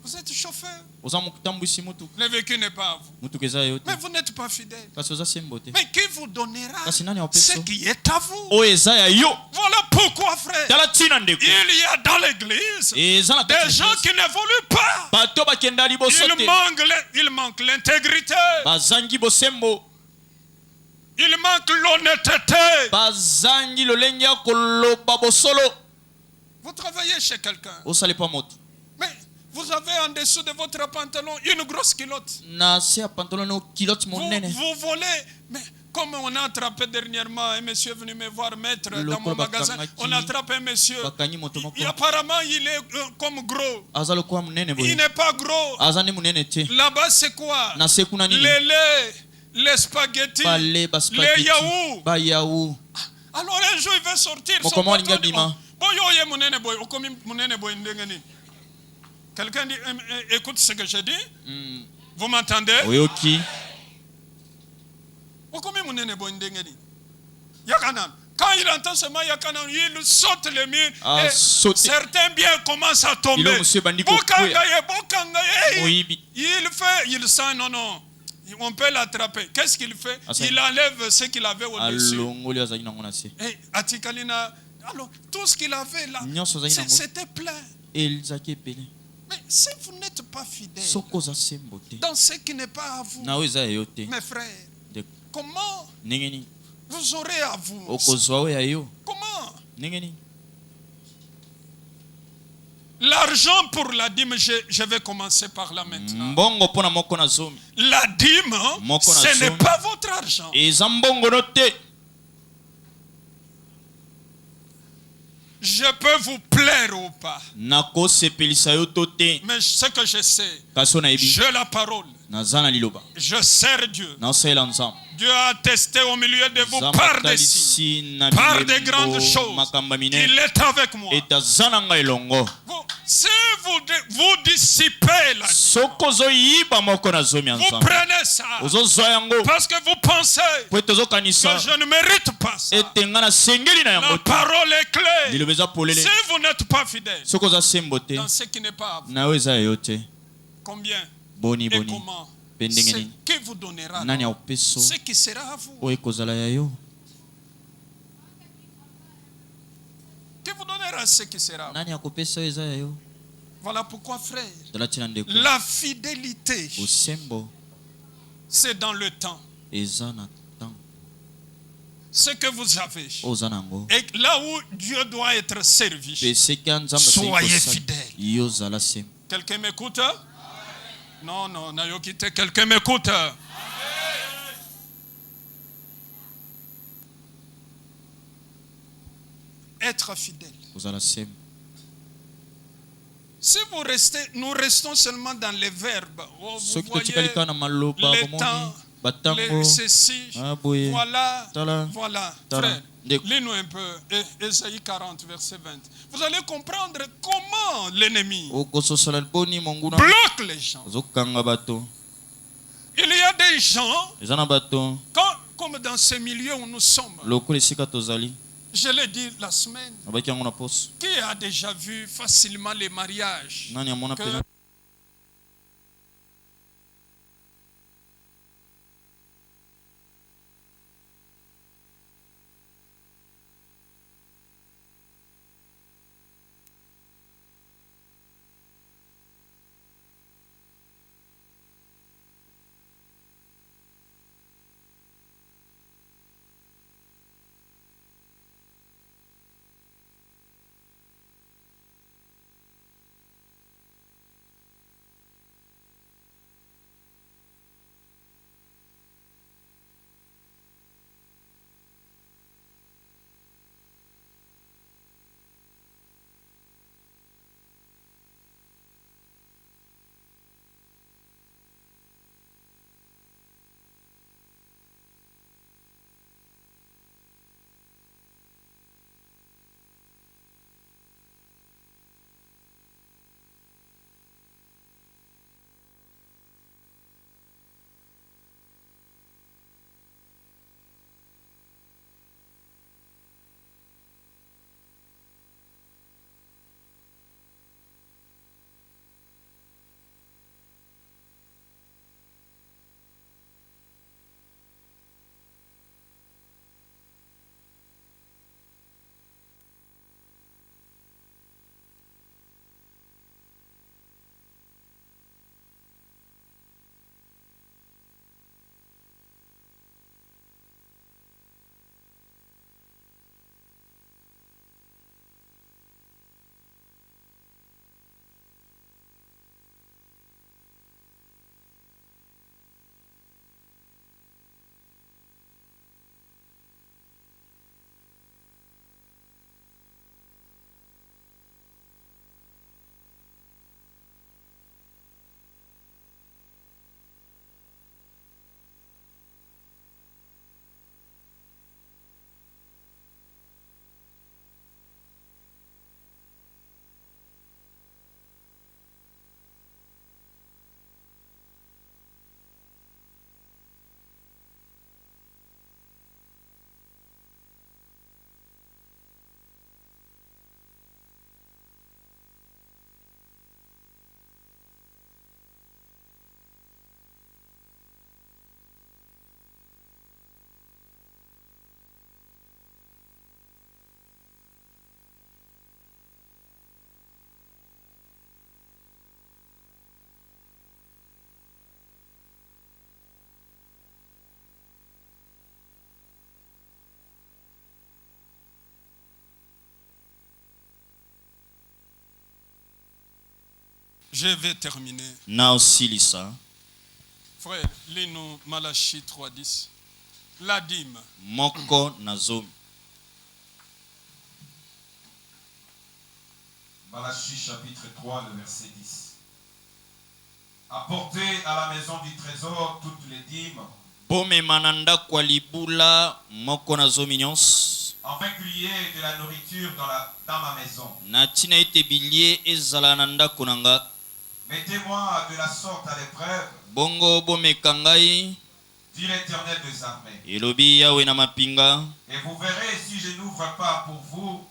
Vous êtes chauffeur. Le vécu n'est pas à vous. Mais vous n'êtes pas fidèle. Mais qui vous donnera ce qui est à vous? Voilà pourquoi, frère, il y a dans l'église des gens qui n'évoluent pas. Il manque l'intégrité. Il manque l'honnêteté. Vous travaillez chez quelqu'un. Mais vous avez en dessous de votre pantalon une grosse culotte. Vous volez. Mais comme on a attrapé dernièrement un monsieur est venu me voir maître dans mon magasin, on a attrapé un monsieur. Et apparemment il est comme gros. Il n'est pas gros. Là-bas c'est quoi? Les laits, les spaghettis, les yaourts. Alors un jour il va sortir. Quelqu'un dit, écoute ce que je dis. Vous m'entendez? Quand il entend seulement Yakanan, il saute les murs et certains biens commencent à tomber. Il sent, non, on peut l'attraper. Qu'est-ce qu'il fait? Il enlève ce qu'il avait au-dessus. Et Atikalina, alors tout ce qu'il avait là, c'était plein. Mais si vous n'êtes pas fidèle dans ce qui n'est pas à vous, mes frères, comment vous aurez à vous? Comment? L'argent pour la dîme, je vais commencer par là maintenant. La dîme, ce n'est pas votre argent. Je peux vous plaire ou pas. Mais ce que je sais, j'ai la parole. Je sers Dieu. Dieu a attesté au milieu de vous par des signes, par des grandes choses. Il est avec moi. Si vous dissipez la vie, vous prenez ça parce que vous pensez que je ne mérite pas ça. La parole est claire. Si vous n'êtes pas fidèle dans ce qui n'est pas à vous, combien et comment? Ce qui vous donnera ce qui sera à vous. Qui vous donnera ce qui sera à vous. Voilà pourquoi, frère, la fidélité, c'est dans le temps. Ce que vous avez et là où Dieu doit être servi, soyez fidèles. Quelqu'un m'écoute? Non, Nayokite, quelqu'un m'écoute? Être fidèle. Si vous restez, nous restons seulement dans les verbes. Oh, vous voyez les temps, les ceci, voilà. Frère, lis-nous un peu, Ésaïe 40, verset 20. Vous allez comprendre comment l'ennemi bloque les gens. Il y a des gens, comme dans ce milieu où nous sommes, je l'ai dit la semaine, qui a déjà vu facilement les mariages Je vais terminer. Na osilisa. Frère, lis-nous Malachie 3:10. La dîme. Moko na zomi. Malachie chapitre 3, le verset 10. Apportez à la maison du trésor toutes les dîmes. Bome mananda kwa libula moko na zomi nyons. Afin qu'il y ait de la nourriture dans ma maison. Na tina ete bilie ezala na ndako nanga. Mettez-moi de la sorte à l'épreuve. Bongo bome kangai. Dit l'Éternel des armées. Elobi yawe na mapinga. Et vous verrez si je n'ouvre pas pour vous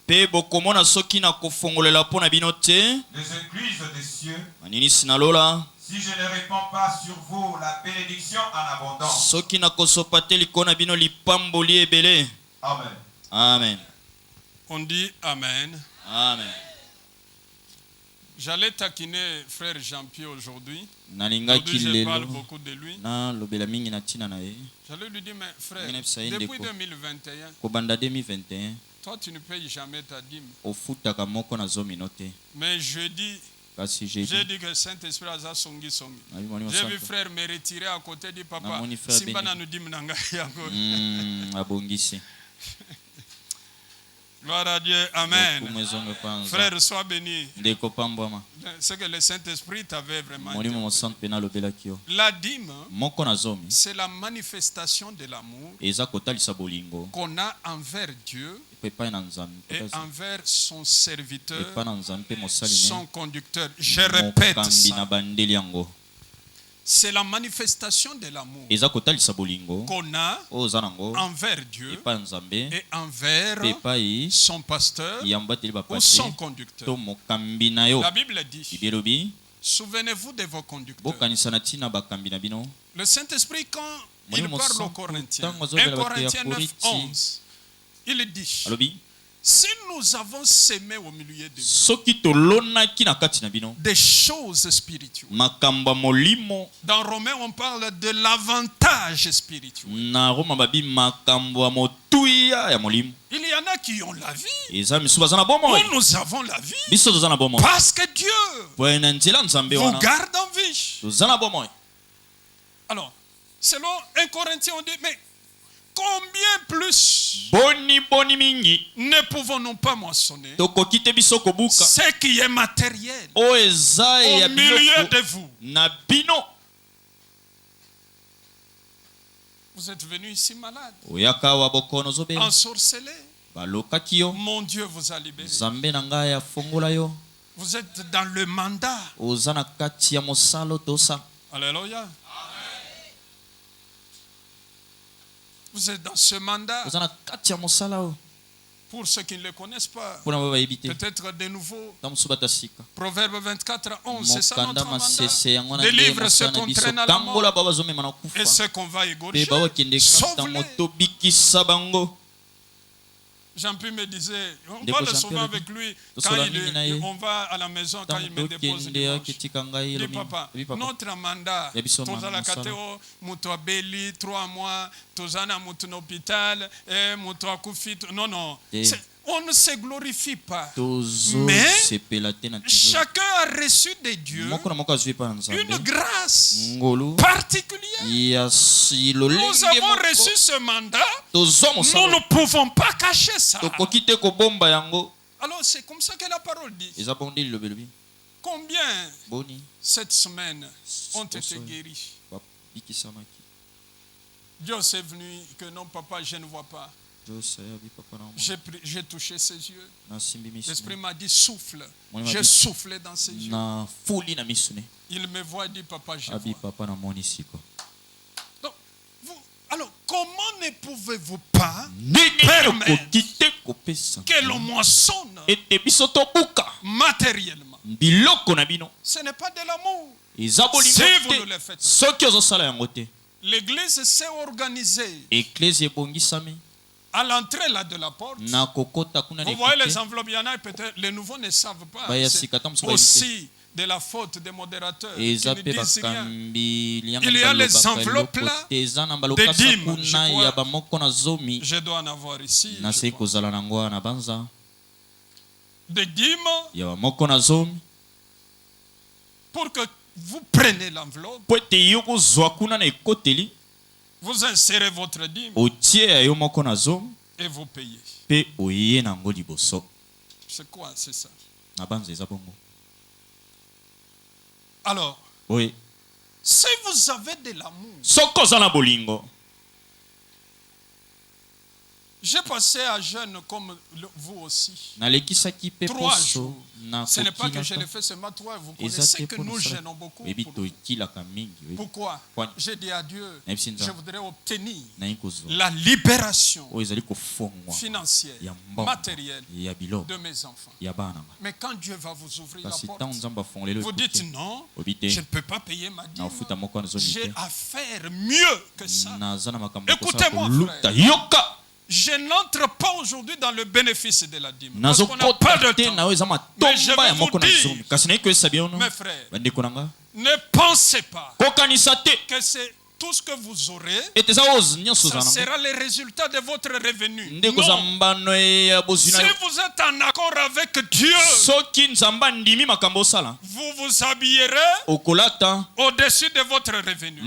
Pe bokomona soki na kofongolela pona binote. les écluses des cieux. Manini sinalola. Si je ne répands pas sur vous la bénédiction en abondance. Soki na kosopate likona bino lipamboli ebele. Amen. Amen. On dit Amen. Amen. J'allais taquiner frère Jean-Pierre aujourd'hui. Nalingaki Je parle lelo. beaucoup de lui. Na lobela mingi na tina na ye. J'allais lui dire, mais frère, Ngine bisainde depuis ko. 2021, Kobanda 2021. toi tu ne payes jamais ta dîme. Ofutaka moko na zomi note. Mais jeudi, Kasi j'ai jeudi. dit que Saint-Esprit a ça songi songi. Abimoni J'ai vu masanto. frère me retirer à côté du papa. Namoni frère Simba Béni. na nous dîme nanga yango. Abongisi. Gloire à Dieu. Amen. Kumwezonge kwanza. Frère, sois béni. Ndeko pambwama. C'est que le Saint-Esprit t'avait vraiment Molimo dit. mosanto pena lobelaki yo. La dîme, Moko na zomi. c'est la manifestation de l'amour Eza kotalisa bolingo. qu'on a envers Dieu Epai na nzambe. et envers son serviteur, Epai na nzambe pe mosali son ne. conducteur. Je répète Mokambi na ça. bandeli yango. C'est la manifestation de l'amour Eza kotalisa bolingo. qu'on a Oza nango. envers Dieu Epai nzambe. et envers Epai son pasteur yambateli ou bapate. son conducteur. To mokambi na yo. La Bible dit, Bibelobi. souvenez-vous de vos conducteurs. Bokanisa na tina bakambi na bino. Le Saint-Esprit, quand il Molimo parle aux santo, Corinthiens, tango 1 azobela bato ya Corinthiens 9, Koriti. 11, il dit, Alobi. si nous avons sémé au milieu de vous Soki tolonaki na kati na bino. des choses spirituelles. Makamba molimo. Dans Romains, on parle de l'avantage spirituel. Na Roma babi makambo ya motuya ya molimo. Il y en a qui ont la vie. Eza misu baza na bomo. Nous, nous avons la vie. Biso toza na bomo. Parce que Dieu Bwena nzela nzambe vous wana. garde en vie. Toza na bomo. Alors, selon 1 Corinthiens, on dit, mais combien plus Boni mingi. ne pouvons-nous pas mentionner Tokoki te biso kobuka. ce qui est matériel O eza ya au milieu biloko de vous? na bino. Vous êtes venus ici malade, Oyaka wa bokono zobe. ensorcelés. Balokaki yo. Mon Dieu vous a libéré. Nzambe na ngai afongola yo. Vous êtes dans le mandat. Oza na kati ya mosalo tosa. Alléluia. Vous êtes dans ce mandat. Oza na kati ya mosala o. Pour ceux qui ne le connaissent pas, Pona baba yebite. peut-être de nouveau. Tamusu batasika. Proverbe 24, 11, c'est ça Mokanda notre mandat. masese yango na Délivre ceux mosala qu'on biso. traîne à la mort Tambola baba zomema na et kufa. ceux qu'on va égorger. Pe bawa kende kata Sauve-les. moto bikisa bango. Jean-Pierre me disait, on Ndeko parle Jean-Pierre souvent le avec lui quand Tosola mingi na ye. on va à la maison, quand il me dépose Tokende dimanche. akitika ngai Dis lomi. papa, Oui papa. notre mandat, Ya biso tozala mosala. kateo, mutu abeli 3 mois, tozana mutu na hôpital, mutu akufi, non, non. Eh. On ne se glorifie pas. Tozo Mais sepela te na tizo. chacun a reçu de Dieu Moko na moko azwi pa na une nzambe. grâce Ngolu. particulière. Ya silo Nous lenge avons moko. reçu ce mandat. Tozo Nous mosala. ne pouvons pas cacher ça. Tokoki te kobomba yango. Alors c'est comme ça que la parole dit. Eza bondi lobelobi. Combien Boni. cette semaine ont été guéris? Bikisamaki. Dieu est venu que non papa je ne vois pas. J'ai touché ses yeux. L'esprit m'a dit souffle. J'ai soufflé dans ses yeux. Il me voit et dit papa je vois. Donc, alors comment ne pouvez-vous pas permettre que l'on moissonne matériellement? Ce n'est pas de l'amour. Si vous ne le faites pas. L'église s'est organisée. À l'entrée là de la porte, vous voyez les enveloppes, il y en a peut-être, les nouveaux ne savent pas. C'est aussi de la faute des modérateurs qui ne disent rien. Il y a les enveloppes là, des dîmes, je dois en avoir ici. Des dîmes pour que vous preniez l'enveloppe, vous insérez votre dîme et vous payez. C'est quoi, c'est ça? Alors, oui. Si vous avez de l'amour, j'ai passé à jeûne comme vous aussi. 3 jours. Ce n'est pas que je l'ai fait seulement 3. Vous connaissez que nous jeûnons beaucoup. Pourquoi? J'ai dit à Dieu, je voudrais obtenir la libération financière, matérielle de mes enfants. Mais quand Dieu va vous ouvrir la porte, vous dites non, je ne peux pas payer ma dîme. J'ai à faire mieux que ça. Écoutez-moi, frère. Je n'entre pas aujourd'hui dans le bénéfice de la dîme. Parce qu'on n'a pas de temps. Mais je vais vous dire, mes frères, ne pensez pas que c'est tout ce que vous aurez, ça sera le résultat de votre revenu. Non. Si vous êtes en accord avec Dieu, vous vous habillerez au-dessus de votre revenu.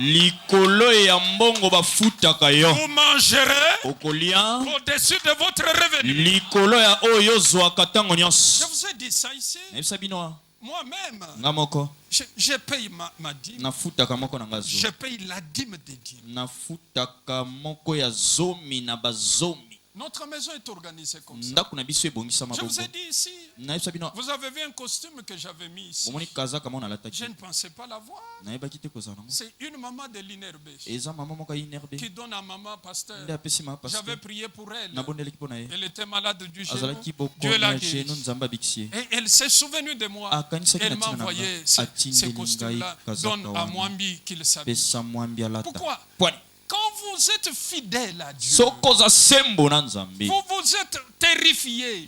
Vous mangerez au-dessus de votre revenu. Je vous ai dit ça ici. Moi-même, je paye ma dîme. Je paye la dîme des dîmes. Notre maison est organisée comme ça. Je vous ai dit ici, vous avez vu un costume que j'avais mis ici. Je ne pensais pas l'avoir. C'est une maman de l'Inerbe qui donne à maman pasteur. J'avais prié pour elle. Elle était malade du genou. Dieu l'a guérie. Et elle s'est souvenue de moi. Elle m'a envoyé ce costume-là. Donne à Mwambi qu'il s'habille. Pourquoi? Quand vous êtes fidèle à Dieu, vous vous êtes terrifié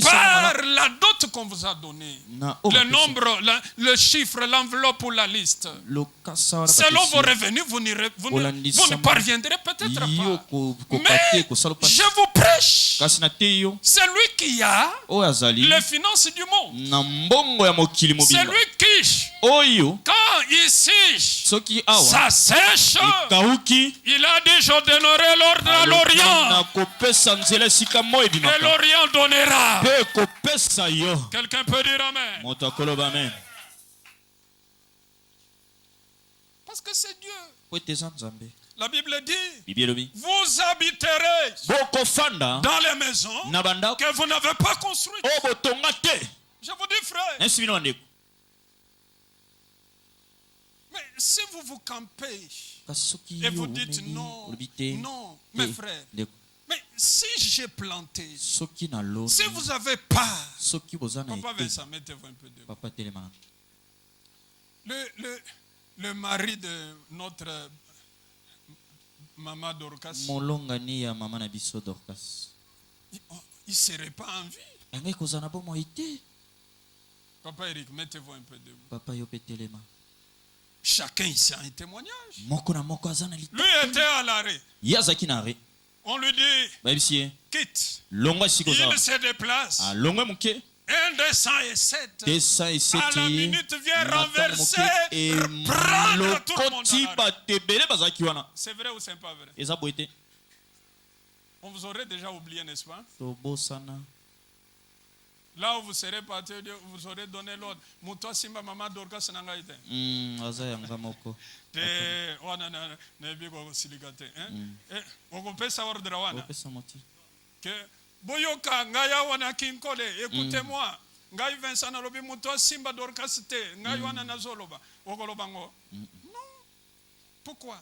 par la dot qu'on vous a donnée. Le nombre, le chiffre, l'enveloppe ou la liste. Selon vos revenus, vous ne parviendrez peut-être pas. Mais je vous prêche, c'est lui qui a les finances du monde. C'est lui qui, quand il sèche, ça sèche. Il a dit, je donnerai l'ordre à l'Orient. Et l'Orient donnera. Quelqu'un peut dire Amen. Parce que c'est Dieu. La Bible dit, vous habiterez dans les maisons que vous n'avez pas construites. Je vous dis, frère, mais si vous vous campez et vous dites non, non, mes frères, mais si j'ai planté, si vous avez pas, Papa Vincent, mettez-vous un peu de le mari de notre maman Dorcas, il ne serait pas en vie. Papa Eric, mettez-vous un peu de chacun ici a un témoignage. Lui était à l'arrêt. On lui dit, quitte. Il se déplace. 1,207. À la minute vient renverser, prendre tout le monde. C'est vrai ou c'est pas vrai? On vous aurait déjà oublié, n'est-ce pas? Là où vous serez parti, vous aurez donné l'ordre. Moutoua Simba Maman Dorcas Nangaïte. Boyoka ngaya wana kinkole, écoutez-moi. Ngai Vincent Nalobi Moutoua Simba Dorcas te. Ngai wana nazoloba. Ogolobango. Non. Pourquoi?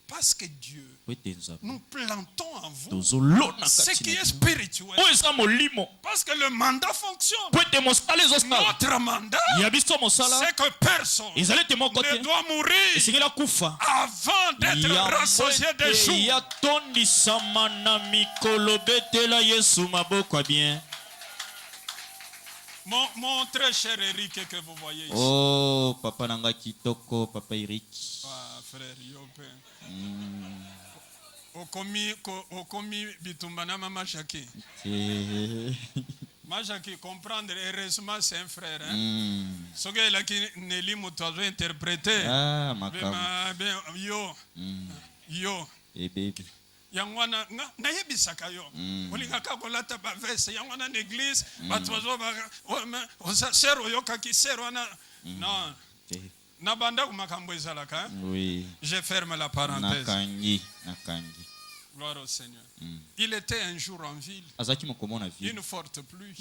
Parce que Dieu, nous plantons en vous ce qui est spirituel. Parce que le mandat fonctionne. Notre mandat, c'est que personne ne doit mourir avant d'être rassasié des jours. Mon très cher Eric que vous voyez ici. Oh, papa nanga kitoko, papa Eric. Ah, frère Yopé. Okomi bitumba na mama Shaki. Moi, qui comprendre, heureusement, c'est un frère. Ce gars-là qui n'est pas moto interprété. Ah, makam. Yo. Eh baby. Yangwana na yebisaka yo. Olingaka kolata ba veste yangwana l'église, batwazo ba sero yo kaki sero na. Non. Na banda kumakambo ezalaka. Oui. Je ferme la parenthèse. Nakangi. Gloire au Seigneur. Il était un jour en ville. Une forte pluie.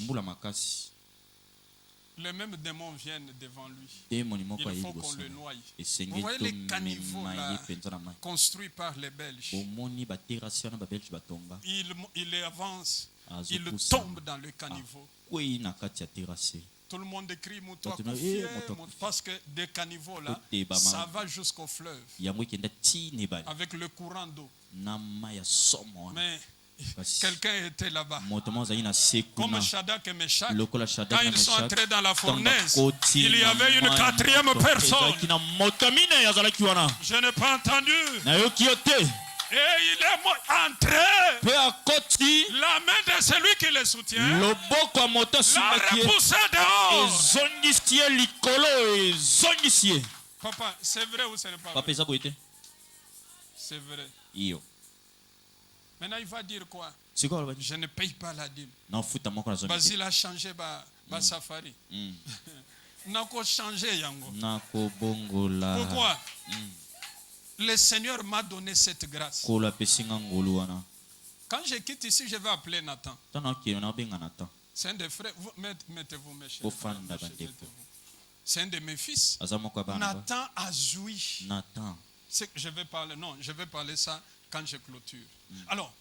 Les mêmes démons viennent devant lui. Il faut qu'on le noie. Vous voyez les caniveaux là, construits par les Belges. Il avance. Il tombe dans le caniveau. Tout le monde crie Moutoua confié, parce que des caniveaux là, ça va jusqu'au fleuve. Avec le courant d'eau. Mais quelqu'un était là-bas. Comme Shadrach et Meshach, quand ils sont entrés dans la fournaise, il y avait une quatrième personne. Je n'ai pas entendu. Et il est entré. La main de celui qui le soutient l'a repoussé dehors. Papa, c'est vrai ou ce n'est pas vrai? C'est vrai. Maintenant, il va dire quoi? Je ne paye pas la dîme. Basile a changé ma safari. Nako changé yango. Pourquoi? Le Seigneur m'a donné cette grâce. Quand je quitte ici, je vais appeler Nathan. C'est un des frères. Mettez-vous, mes chers. C'est un de mes fils. Nathan a joui. Je vais parler. Non, je vais parler ça quand je clôture. Alors,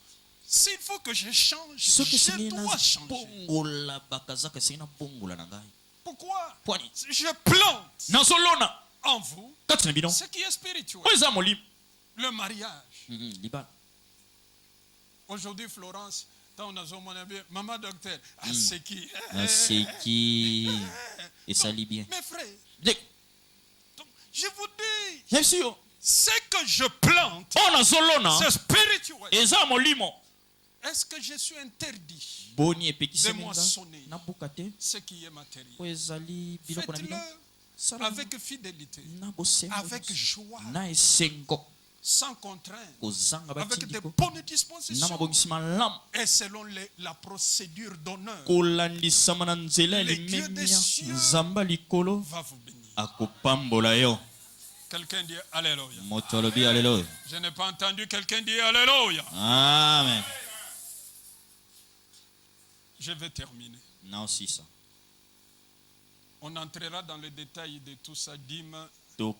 s'il faut que je change, je dois changer. Pourquoi? Je plante en vous ce qui est spirituel. Le mariage. Aujourd'hui, Florence, maman docteur, c'est qui? Et ça lit bien. Mes frères, je vous dis, ce que je plante, c'est spirituel. Est-ce que je suis interdit de moissonner ce qui est matériel? Faites-le avec fidélité, avec joie, sans contrainte, avec de bonnes dispositions et selon la procédure d'honneur. Le Dieu des cieux va vous bénir. Quelqu'un dit Alléluia. Je n'ai pas entendu quelqu'un dire Alléluia. Amen. Je vais terminer. On entrera dans le détail de tout ça, dîme. Parce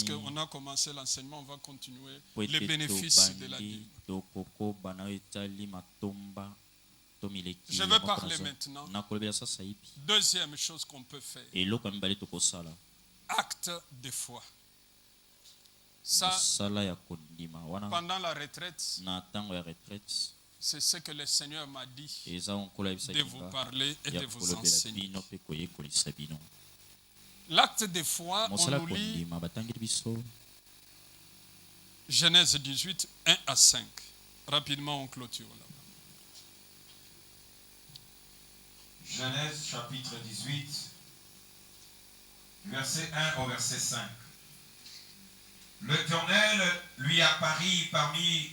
qu'on a commencé l'enseignement, on va continuer les bénéfices de la dîme. Je vais parler maintenant. Deuxième chose qu'on peut faire. Acte de foi. Ça, pendant la retraite, c'est ce que le Seigneur m'a dit de vous parler et de vous enseigner. L'acte de foi, on nous lit Genèse 18, 1 à 5. Rapidement, on clôture là. Genèse chapitre 18, verset 1 au verset 5. L'Éternel lui apparut parmi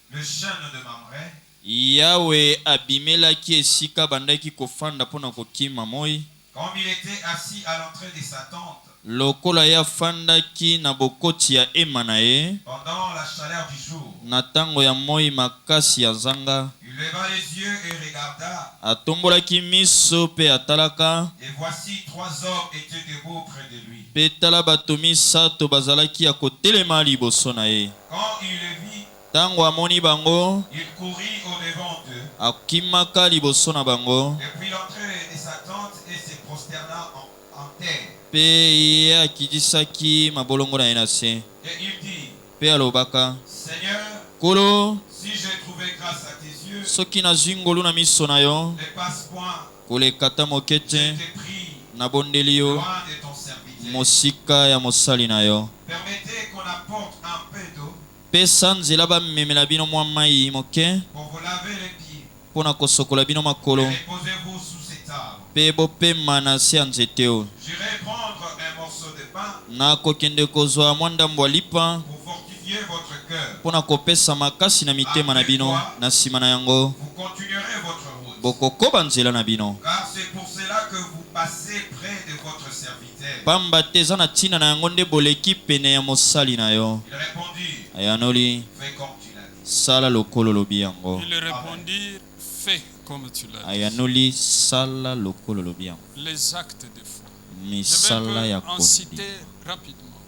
le chêne de Mamré. Yahweh abimelaki esika bandaki kofanda pona kokima moi. Comme il était assis à l'entrée de sa tente. Lokola ya fandaki na bokoti ya ema na ye. Pendant la chaleur du jour. Na tango ya moi makasi ya zanga. Il leva les yeux et regarda. Atombolaki miso pe atalaka. Et voici 3 hommes étaient debout près de lui. Petala bato misato bazalaki ya kotelema liboso na ye. Quand il le vit, tango amoni bango, il courut au devant d'eux. Akimaka liboso na bango. Depuis l'entrée de sa tente et se prosterna en terre. Pe ye akidisaki mabolongo na ye na se. Et il dit, pe alobaka, Seigneur, Kolo, si j'ai trouvé grâce à tes yeux, soki nazwi ngolu na miso na yo, ne passe point. kolekata moke te, Je t'ai pris nabondeli yo loin de ton serviteur. mosika ya mosali na yo. Permettez qu'on apporte un peu d'eau Pesa nzela bamemela bino mwa mai moke pour vous laver les pieds. pona kosokola bino makolo reposez-vous sous cet arbre. pe bopema na se ya nzete oyo. J'irai prendre un morceau de pain nakokende kozwa mwa ndambo ya lipa pour fortifier votre cœur. mpona kopesa makasi na mitema na bino. Na nsima na yango Vous continuerez votre route. bokokoba nzela na bino. Car c'est pour cela que vous passez près de votre serviteur. pamba te eza na ntina na yango nde boleki pene ya mosali na yo. Il répondit, ayanoli fais comme tu l'as dit. sala lokolo lobi yango. Il répondit, fais comme tu l'as dit. ayanoli sala lokolo lobi yango. Les actes de foi. misala Je ya vais en kondi citer rapidement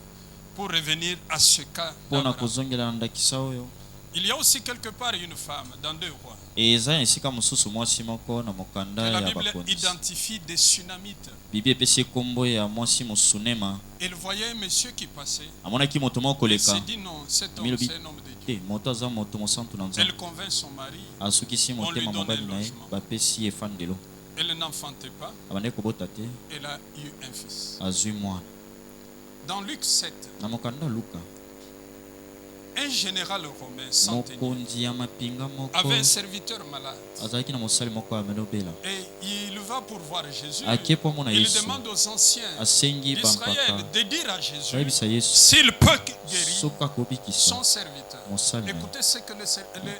pour revenir à ce cas mpona d'Abraham. kozongela na ndakisa oyo. Il y a aussi quelque part une femme dans 2 Rois. eza esika mosusu mwasi moko na mokanda Que la ya Bible bakonzi. identifie des Sunamites. bibi epesi kombo ya mwasi mosunema. Elle voyait un monsieur qui passait. amonaki moto moko Elle koleka s'est dit non, cet homme, Milobi. c'est un homme de Dieu. te moto aza moto mosantu na nzambe. Elle convainc son mari. asukisi On lui motema donne mobali un na ye logement. bapesi ye efandelo. Elle n'enfantait pas. abandaki kobota te Elle a eu un fils. azwi mwana. Dans Luc 7, na mokanda ya luka un général romain centenier mokonzi ya mapinga moko avait un serviteur malade. azalaki na mosali moko ameli obela. Et il va pour voir Jésus. akie mpo amona Il yesu demande aux anciens asengi d'Israël bampaka de dire à Jésus ayebisa yesu s'il peut guérir soki akobikisa son serviteur. mosali na ye. Écoutez ce que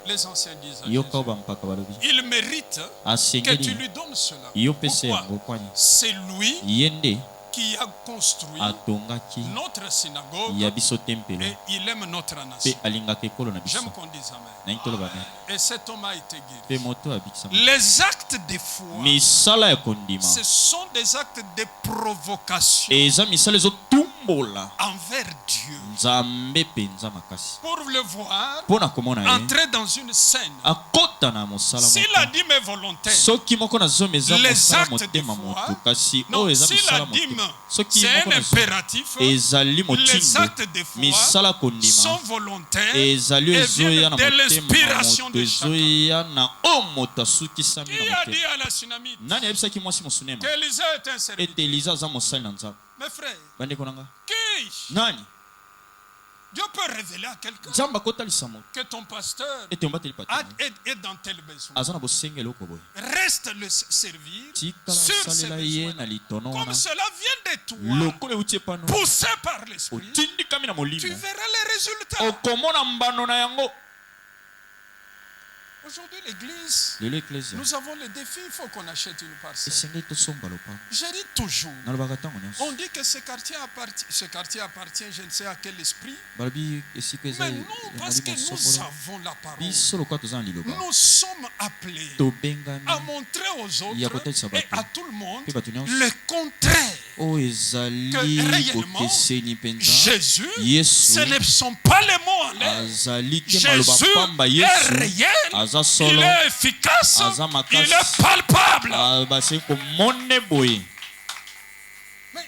les anciens disent à yoka o Jésus. bampaka balobi Il mérite que tu asengeli lui donnes cela. yo pesa Pourquoi? yango kwani C'est lui ye nde qui a construit atongaki notre synagogue ya biso tempelo et il aime notre mpe nation. alingaka ekolo na biso. J'aime qu'on dise Amen. naingi toloba ne Et cet homme a été guéri. mpe moto abikisama. Les actes de foi, misala ya kondima ce sont des actes de provocation eza misala ezotumbola envers Dieu. nzambe mpenza makasi Pour le voir mpo na komona ye entrer dans une scène. akota na mosala S'il a moko. dit mes volontés, soki moko nazomi eza Les mosala actes motema de foi, motu kasi non, oyo eza s'il a misala dit motema soki c'est un moko nazomi impératif, ezali les motindo actes de foi misala kondima sont volontaires ezali et ezoya viennent na de motema l'inspiration moto de chacun. ezoya na oyo moto asukisami Qui na a dit motema. à la Sunamite nani ayebisaki mwasi mosunema qu'Élisée est un serviteur? ete eliza aza mosali na nzambe? Mes frères, bandeko nanga qui nani Dieu peut révéler à quelqu'un nzambe akotalisa moto que ton pasteur ete ombateli patema est dans tel besoin. aza na bosengeli oko boye Reste le servir tikala sur ses asalela ye besoins. na litono Comme wana cela vient de toi, lokola euti epano poussé par l'esprit, otindikami na tu molimo verras les résultats. okomona mbano na yango. Aujourd'hui, l'église, lelo eklesia nous avons le défi, il faut qu'on achète une parcelle. esengeli tosomba lopango. Je dis toujours, nalobaka ntango on nyonso dit que ce quartier appartient, je ne sais à quel esprit, balobi esika eza mais nous, parce que molimo nous sombolo avons la parole, biso lokola toza na liloba nous sommes appelés tobengami à montrer aux Ya autres kotalisa et bato. à tout le monde Mpe bato nyonso. le contraire. oyo ezali Que réellement, bokeseni mpenza Jésus, yesu ce ne sont pas les mots en l'air. azali te maloba Jésus pamba est yesu réel, aza il solo est efficace, Aza il makasi. est palpable. basili komone boye Mais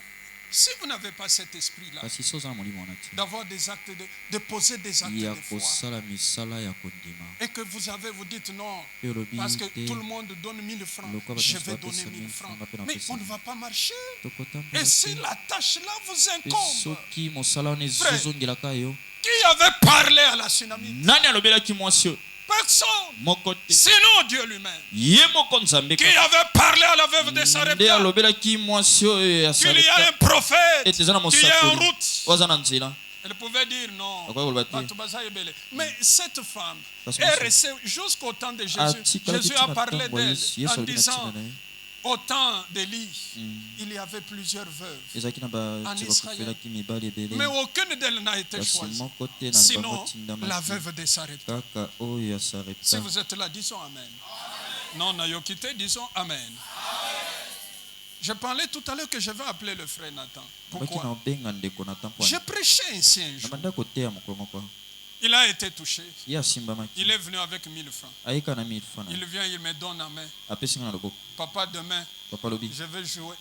si vous n'avez pas cet esprit-là, kasi so oza na molimo wana te d'avoir des actes, de poser des actes ya de foi, kosala misala ya kondima et que vous dites non, mpe olobi parce que te tout le monde donne 1000 francs, Lokola je bato vais nyonso donner bapesa 1000 1000 francs. francs, bape Mais napesa on ne va pas marcher. tokotambela Et si te la tâche-là vous mpe incombe, soki mosala wana ezozongelaka yo qui avait parlé à la tsunami? nani alobelaki mwasi oyo Personne. moko te Sinon Dieu lui-même. ye moko nzambe Qui avait parlé à la veuve de nde Sarepta? alobelaki mwasi oyo ya Qu'il y a Sarepta un prophète ete eza na qui est en mosakoli route. oyo aza na nzela. Elle pouvait dire non. Akoki koloba te. Bato baza ebele. Mais cette femme Parce est que restée jusqu'au temps de Jésus. atikalaki Jésus ntina a parlé ntango d'elle yesu en alobi na disant ntina na ye au temps d'Élie, il y avait plusieurs veuves. ezalaki na bato Israël. bakofelaki mibali ebele Mais aucune d'elles n'a été kasi choisie. moko te na Sinon, bango la tindamaki veuve de Sarepta. kaka oyo ya Si Sarepta. vous êtes là, disons Amen. Non, Nayokite, disons Amen. Je parlais tout à l'heure que je vais appeler le frère Nathan. baki na Pourquoi? obenga ndeko na ntan Je mpo prêchais ainsi un na jour. banda koteya mokolo moko Il a été touché. ye asimbamaki Il est venu avec 1000 francs. ayika na 1000 francs na Il ye. vient, il me donne la main. apesi nga na loboko Papa, demain, papa lobi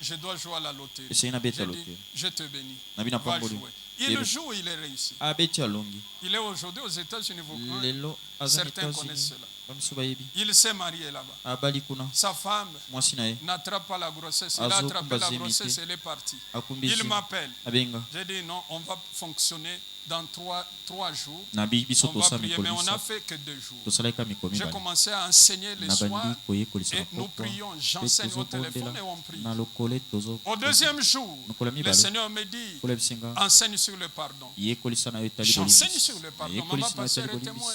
je dois jouer à la loterie. esengeli nabeti Je ya dis, loterie je te bénis. nabi na Va pamboli jouer. Il joue, il est réussi. abeti alongi Il est aujourd'hui aux États-Unis. Vous lelo aza na Certains connaissent États-Unis cela. bamiso bayebi Il s'est marié là-bas. abali kuna Sa femme mwasi na ye n'attrape pas la grossesse. Il a attrapé la grossesse, elle est partie. akumbi Il zemi m'appelle. abenga J'ai dit non, on va fonctionner dans 3 jours, on va prier, mais on n'a fait que 2 jours. J'ai commencé à enseigner les soirs et nous prions. J'enseigne au téléphone et on prie. Au deuxième jour, le Seigneur me dit, enseigne sur le pardon. J'enseigne sur le pardon. Maman pasteur est témoin.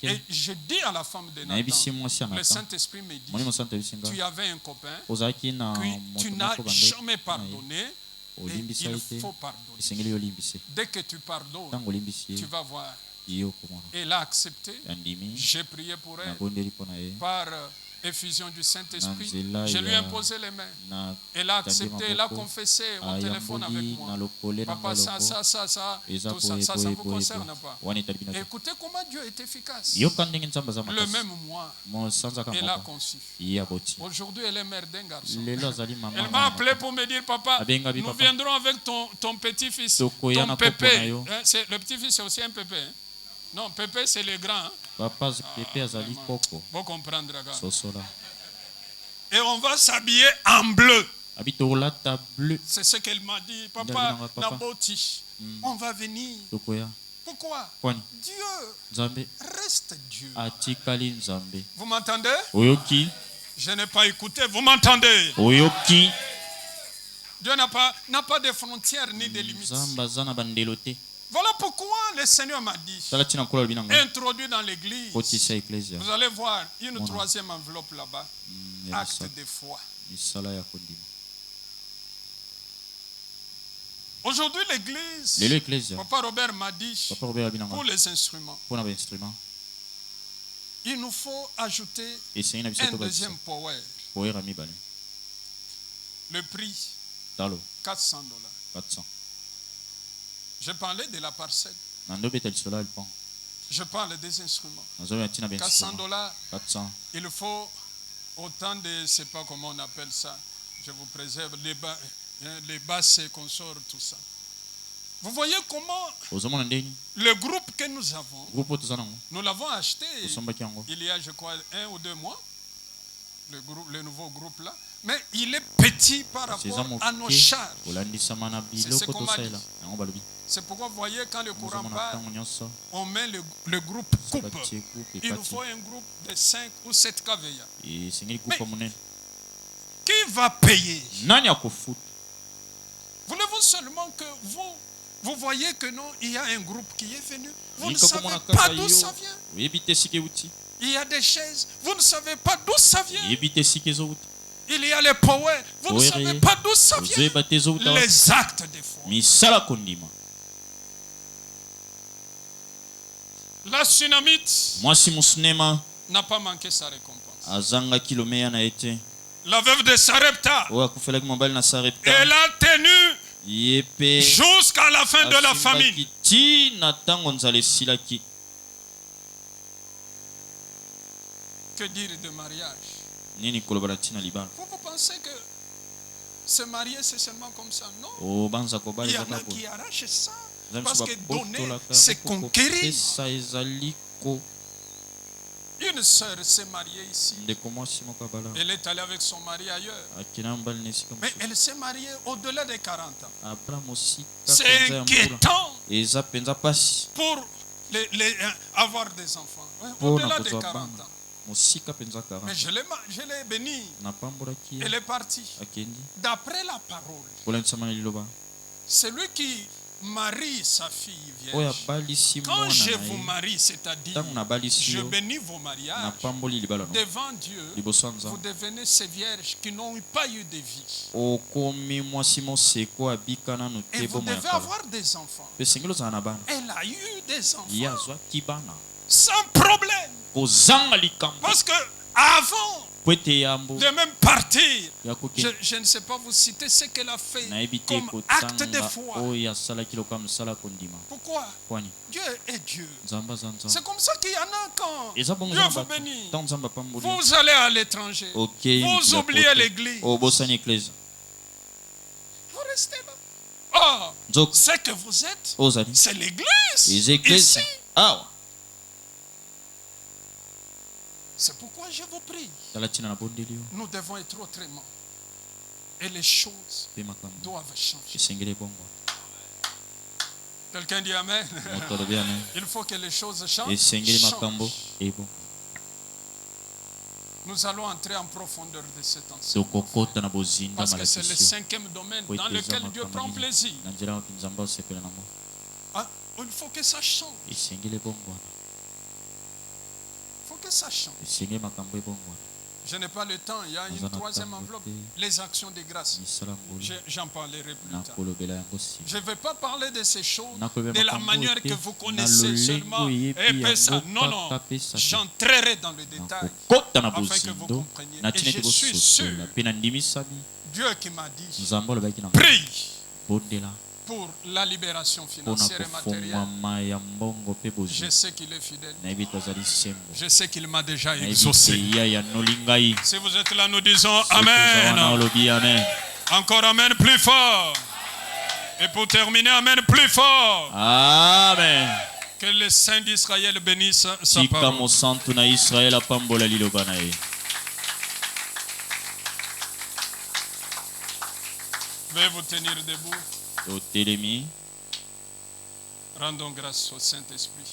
Et je dis à la femme de Nathan, le Saint-Esprit me dit, tu avais un copain, tu n'as jamais pardonné. Et il faut pardonner. Dès que tu pardonnes, tu vas voir. Elle a accepté. J'ai prié pour elle par effusion du Saint-Esprit. Je lui ai imposé les mains. Elle a accepté, elle a confessé au téléphone avec moi. Papa, ça, tout ça, ça ne vous concerne pas. Et écoutez comment Dieu est efficace. Le même mois, elle a conçu. Aujourd'hui, elle est mère d'un garçon. Elle m'a appelé pour me dire, papa, nous viendrons avec ton petit-fils, ton Pépé. Le petit-fils, c'est aussi un Pépé. Non, Pépé, c'est le grand. Papa, Pépé, azali koko. Vous comprendre. Et on va s'habiller en bleu. C'est ce qu'elle m'a dit. Papa, Naboti, on va venir. Pourquoi? Dieu reste Dieu. Vous m'entendez? Je n'ai pas écouté. Vous m'entendez? Dieu n'a pas de frontières ni de limites. Voilà pourquoi le Seigneur m'a dit, introduit dans l'église, vous allez voir une 3e enveloppe là-bas, acte de foi. Aujourd'hui, l'église, Papa Robert m'a dit, pour les instruments, il nous faut ajouter un deuxième power. Le prix, $400. Je parlais de la parcelle. Je parle des instruments. $400. Il faut autant de, je ne sais pas comment on appelle ça. Je vous préserve les basses et consorts, tout ça. Vous voyez comment le groupe que nous avons, nous l'avons acheté il y a, je crois, 1 ou 2 mois. Le nouveau groupe là. Mais il est petit par rapport à nos charges. C'est ce qu'on m'a dit. C'est pourquoi vous voyez quand le courant part, on met le groupe coupe. Il nous faut un groupe de 5 ou 7 KVA. Mais qui va payer? Voulez-vous seulement que vous voyez que non, il y a un groupe qui est venu. Vous ne savez pas d'où ça vient. Il y a des chaises. Vous ne savez pas d'où ça vient. Il y a les powers. Vous ne savez pas d'où ça vient. Les actes de foi. La Sunamite n'a pas manqué sa récompense. La veuve de Sarepta, elle a tenu jusqu'à la fin de la famine. Que dire de mariage? Vous pensez que se marier c'est seulement comme ça? Non. Il y en a qui arrachent ça. Parce que donner, c'est conquérir. Une sœur s'est mariée ici. Elle est allée avec son mari ailleurs. Mais elle s'est mariée au-delà des 40 ans. C'est inquiétant pour avoir des enfants. Au-delà des 40 ans. Mais je l'ai bénie. Elle est partie. D'après la parole, celui qui marie sa fille vierge, quand je vous marie, c'est-à-dire je bénis vos mariages, devant Dieu, vous devenez ces vierges qui n'ont pas eu de vie. Et vous devez avoir des enfants. Elle a eu des enfants sans problème. Parce que avant de même partir, je ne sais pas vous citer ce qu'elle a fait comme acte de foi. Pourquoi? Dieu est Dieu. C'est comme ça qu'il y en a quand Dieu vous bénit. Vous allez à l'étranger. Vous oubliez l'église. Vous restez là. Oh, ce que vous êtes, c'est l'église. Ici. C'est pourquoi je vous prie. Nous devons être autrement. Et les choses doivent changer. Quelqu'un dit Amen. Il faut que les choses changent. Nous allons entrer en profondeur de cet enseignement. Parce que c'est le 5e domaine dans lequel Dieu prend plaisir. Ah, il faut que ça change. Il faut que ça change. Je n'ai pas le temps. Il y a une 3e enveloppe. Les actions de grâce. J'en parlerai plus tard. Je ne vais pas parler de ces choses de la manière que vous connaissez seulement. Et ça. Non, non. J'entrerai dans le détail afin que vous compreniez. Et je suis sûr, Dieu qui m'a dit, prie pour la libération financière et matérielle. Je sais qu'il est fidèle. Je sais qu'il m'a déjà exaucé. Si vous êtes là, nous disons Amen. Encore Amen plus fort. Et pour terminer, Amen plus fort. Amen. Que le Saint d'Israël bénisse sa parole. Veuillez vous tenir debout. Rendons grâce au Saint-Esprit.